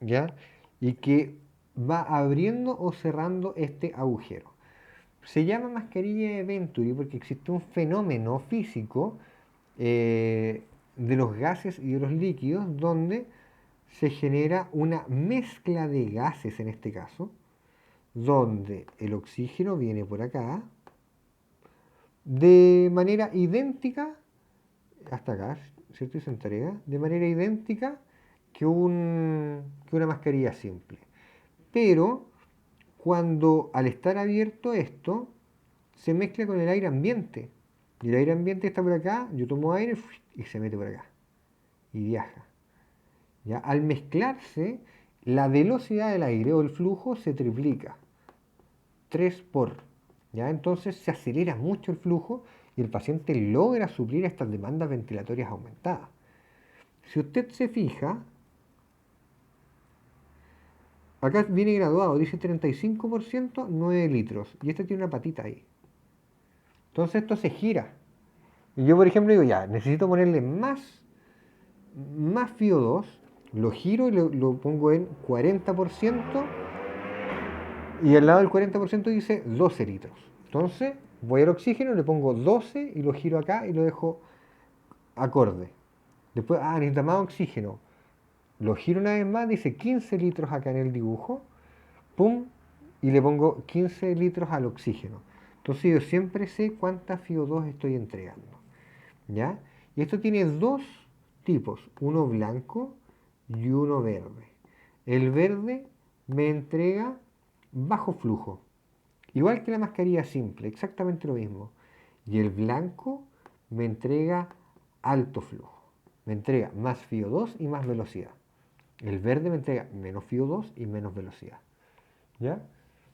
¿ya? Y que va abriendo o cerrando este agujero. Se llama mascarilla de Venturi porque existe un fenómeno físico de los gases y de los líquidos donde se genera una mezcla de gases en este caso, donde el oxígeno viene por acá de manera idéntica, hasta acá, ¿cierto? Y se entrega de manera idéntica que una mascarilla simple. Pero cuando al estar abierto esto, se mezcla con el aire ambiente. Y el aire ambiente está por acá, yo tomo aire y se mete por acá. Y viaja. ¿Ya? Al mezclarse, la velocidad del aire o el flujo se triplica. 3 por. ¿Ya? Entonces se acelera mucho el flujo y el paciente logra suplir estas demandas ventilatorias aumentadas. Si usted se fija, acá viene graduado, dice 35%, 9 litros. Y este tiene una patita ahí. Entonces esto se gira. Y yo, por ejemplo, digo, ya, necesito ponerle más FiO2, lo giro y lo pongo en 40%, y al lado del 40% dice 12 litros. Entonces voy al oxígeno, le pongo 12 y lo giro acá y lo dejo acorde. Después, necesita más oxígeno. Lo giro una vez más, dice 15 litros acá en el dibujo, pum, y le pongo 15 litros al oxígeno. Entonces yo siempre sé cuánta FiO2 estoy entregando. ¿Ya? Y esto tiene dos tipos, uno blanco y uno verde. El verde me entrega bajo flujo, igual que la mascarilla simple, exactamente lo mismo. Y el blanco me entrega alto flujo, me entrega más FiO2 y más velocidad. El verde me entrega menos FiO2 y menos velocidad. ¿Ya?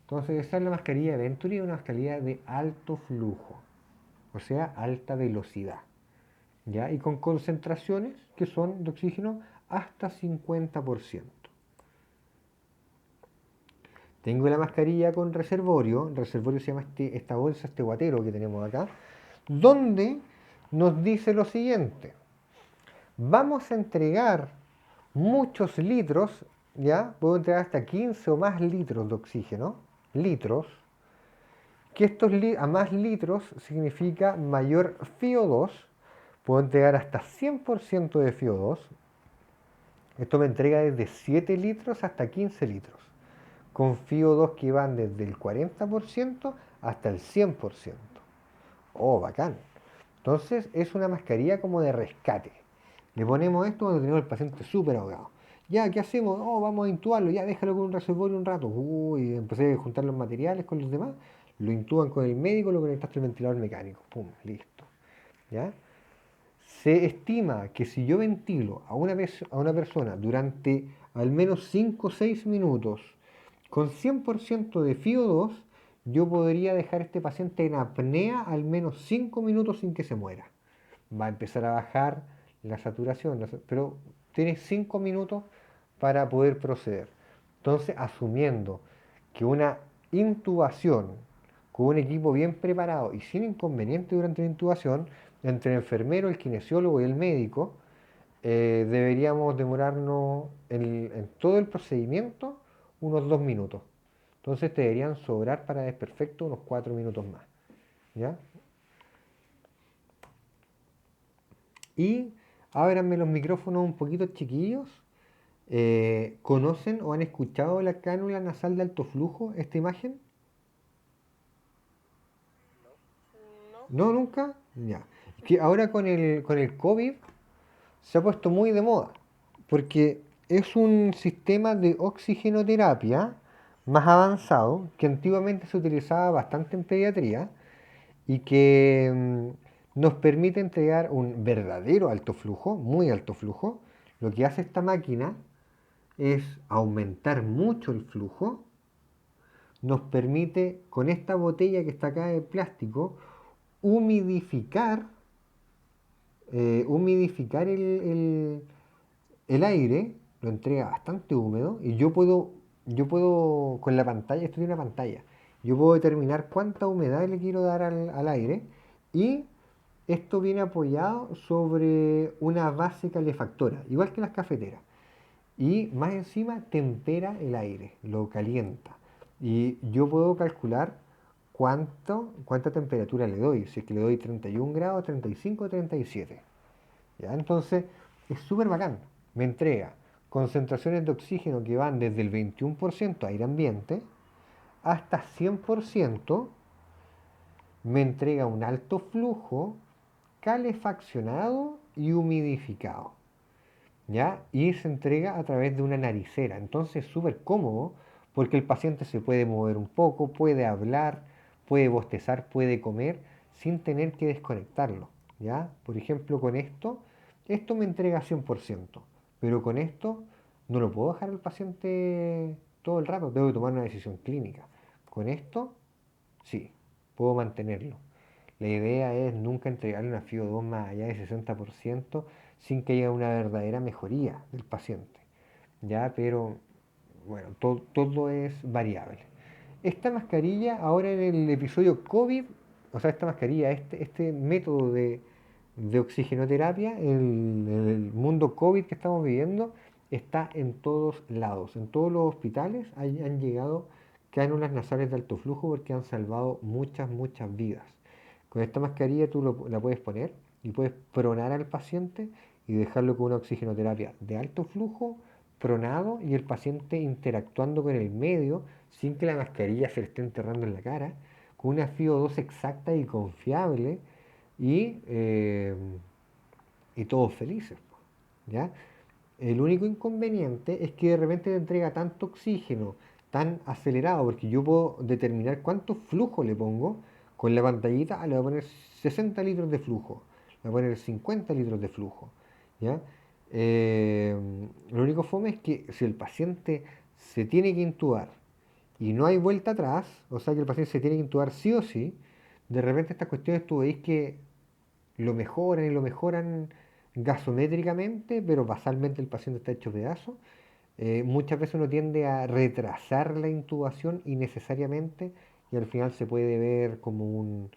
Entonces esta es la mascarilla Venturi, una mascarilla de alto flujo, o sea, alta velocidad. ¿Ya? Y con concentraciones que son de oxígeno hasta 50%. Tengo la mascarilla con reservorio, el reservorio se llama esta bolsa, este guatero que tenemos acá, donde nos dice lo siguiente: vamos a entregar muchos litros, ya, puedo entregar hasta 15 o más litros de oxígeno, litros, que a más litros significa mayor FiO2, puedo entregar hasta 100% de FiO2, esto me entrega desde 7 litros hasta 15 litros, con FiO2 que van desde el 40% hasta el 100%. Oh, bacán. Entonces es una mascarilla como de rescate. Le ponemos esto cuando tenemos el paciente súper ahogado. Ya, ¿qué hacemos? Oh, vamos a intubarlo, ya déjalo con un reservorio un rato. Uy, empecé a juntar los materiales con los demás. Lo intuban con el médico, lo conectaste al ventilador mecánico. Pum, listo. ¿Ya? Se estima que si yo ventilo a una persona durante al menos 5 o 6 minutos con 100% de FiO2, yo podría dejar a este paciente en apnea al menos 5 minutos sin que se muera. Va a empezar a bajar la saturación, pero tiene 5 minutos para poder proceder. Entonces, asumiendo que una intubación con un equipo bien preparado y sin inconveniente durante la intubación, entre el enfermero, el kinesiólogo y el médico, deberíamos demorarnos en todo el procedimiento unos 2 minutos. Entonces te deberían sobrar para desperfecto unos 4 minutos más. ¿Ya? Y ábranme los micrófonos un poquito, chiquillos. ¿Conocen o han escuchado la cánula nasal de alto flujo, esta imagen? No. ¿No, nunca? Ya. Que ahora con el COVID se ha puesto muy de moda, porque es un sistema de oxigenoterapia más avanzado que antiguamente se utilizaba bastante en pediatría y que nos permite entregar un verdadero alto flujo, muy alto flujo. Lo que hace esta máquina es aumentar mucho el flujo, nos permite con esta botella que está acá de plástico humidificar, humidificar el aire, lo entrega bastante húmedo y yo puedo con la pantalla, esto tiene una pantalla, yo puedo determinar cuánta humedad le quiero dar al aire y esto viene apoyado sobre una base calefactora, igual que las cafeteras. Y más encima tempera el aire, lo calienta. Y yo puedo calcular cuánta temperatura le doy, si es que le doy 31 grados, 35 o 37. ¿Ya? Entonces es súper bacán. Me entrega concentraciones de oxígeno que van desde el 21% aire ambiente hasta 100%. Me entrega un alto flujo calefaccionado y humidificado. ¿ya? Y se entrega a través de una naricera. Entonces es súper cómodo porque el paciente se puede mover un poco, puede hablar, puede bostezar, puede comer sin tener que desconectarlo, ¿ya? Por ejemplo, con esto me entrega 100%, pero con esto no lo puedo dejar al paciente todo el rato, tengo que tomar una decisión clínica. Con esto, sí, puedo mantenerlo. La idea es nunca entregarle una FIO2 más allá de 60% sin que haya una verdadera mejoría del paciente. ¿Ya? Pero bueno, todo es variable. Esta mascarilla, ahora en el episodio COVID, o sea, esta mascarilla, este método de oxigenoterapia, en el mundo COVID que estamos viviendo, está en todos lados. En todos los hospitales han llegado cánulas nasales de alto flujo porque han salvado muchas vidas. Con esta mascarilla tú la puedes poner y puedes pronar al paciente y dejarlo con una oxigenoterapia de alto flujo, pronado y el paciente interactuando con el medio sin que la mascarilla se le esté enterrando en la cara, con una FIO2 exacta y confiable y, eh, y todos felices, ¿ya? El único inconveniente es que de repente te entrega tanto oxígeno, tan acelerado, porque yo puedo determinar cuánto flujo le pongo con la pantallita, le voy a poner 60 litros de flujo, le voy a poner 50 litros de flujo, ¿ya? Eh, lo único fome es que si el paciente se tiene que intubar y no hay vuelta atrás, o sea que el paciente se tiene que intubar sí o sí, de repente estas cuestiones tú veis que lo mejoran y lo mejoran gasométricamente, pero basalmente el paciente está hecho pedazo. Muchas veces uno tiende a retrasar la intubación innecesariamente y al final se puede ver como un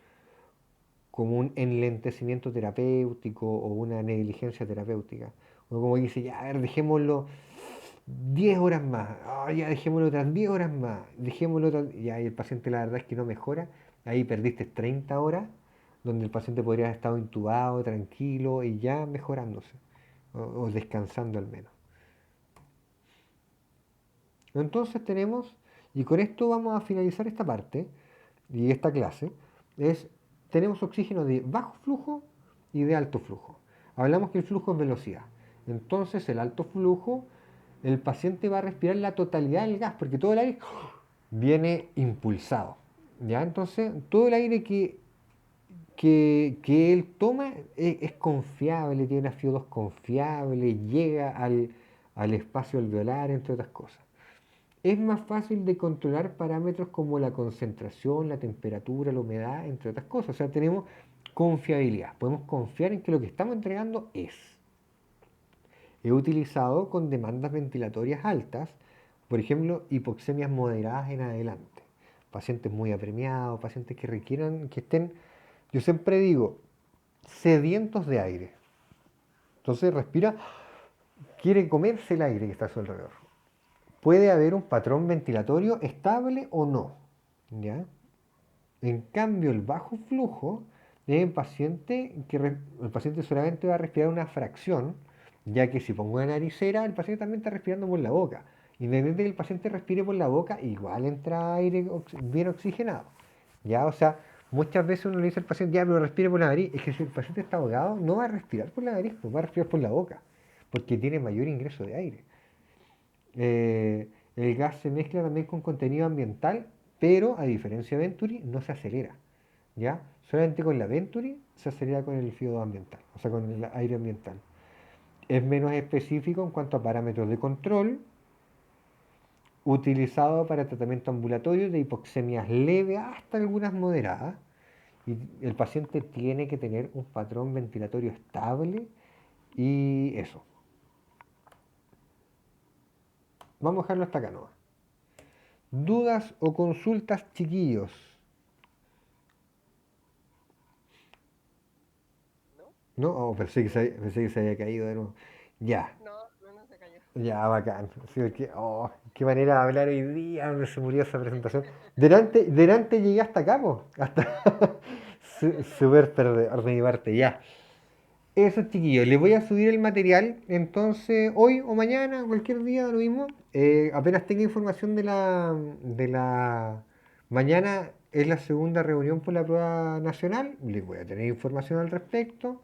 enlentecimiento terapéutico o una negligencia terapéutica. Uno como dice, ya, a ver, dejémoslo 10 horas más, ya dejémoslo otras 10 horas más, dejémoslo otras, ya, y el paciente la verdad es que no mejora, ahí perdiste 30 horas donde el paciente podría haber estado intubado, tranquilo y ya mejorándose, o descansando al menos. Entonces tenemos, y con esto vamos a finalizar esta parte y esta clase, es, tenemos oxígeno de bajo flujo y de alto flujo. Hablamos que el flujo es velocidad. Entonces el alto flujo, el paciente va a respirar la totalidad del gas, porque todo el aire viene impulsado. ¿Ya? Entonces todo el aire que él toma es confiable, tiene una FIO2 confiable, llega al espacio alveolar, entre otras cosas. Es más fácil de controlar parámetros como la concentración, la temperatura, la humedad, entre otras cosas. O sea, tenemos confiabilidad. Podemos confiar en que lo que estamos entregando es. He utilizado con demandas ventilatorias altas, por ejemplo, hipoxemias moderadas en adelante. Pacientes muy apremiados, pacientes que requieran, que estén, yo siempre digo, sedientos de aire. Entonces respira, quiere comerse el aire que está a su alrededor. Puede haber un patrón ventilatorio estable o no, ¿ya? En cambio, el bajo flujo es el paciente solamente va a respirar una fracción, ya que si pongo una naricera, el paciente también está respirando por la boca. Independientemente de que el paciente respire por la boca, igual entra aire bien oxigenado, ¿ya? O sea, muchas veces uno le dice al paciente, ya, pero respire por la nariz. Es que si el paciente está ahogado, no va a respirar por la nariz, pues va a respirar por la boca, porque tiene mayor ingreso de aire. El gas se mezcla también con contenido ambiental, pero a diferencia de Venturi no se acelera, ¿ya? Solamente con la Venturi se acelera con el FIO2 ambiental, o sea, con el aire ambiental. Es menos específico en cuanto a parámetros de control, utilizado para tratamiento ambulatorio de hipoxemias leves hasta algunas moderadas, y el paciente tiene que tener un patrón ventilatorio estable y eso. Vamos a dejarlo hasta acá, ¿no? ¿Dudas o consultas, chiquillos? ¿No? ¿No? Oh, pensé que se había caído de nuevo. Ya, No, no se cayó. ya, bacán. Sí, oh, qué manera de hablar hoy día, donde se murió esa presentación. Delante llegué hasta acá, po. Hasta súper perdedor de mi parte, ya. Eso, chiquillos, les voy a subir el material, entonces, hoy o mañana, cualquier día, lo mismo. Apenas tenga información de la. Mañana es la segunda reunión por la prueba nacional, les voy a tener información al respecto.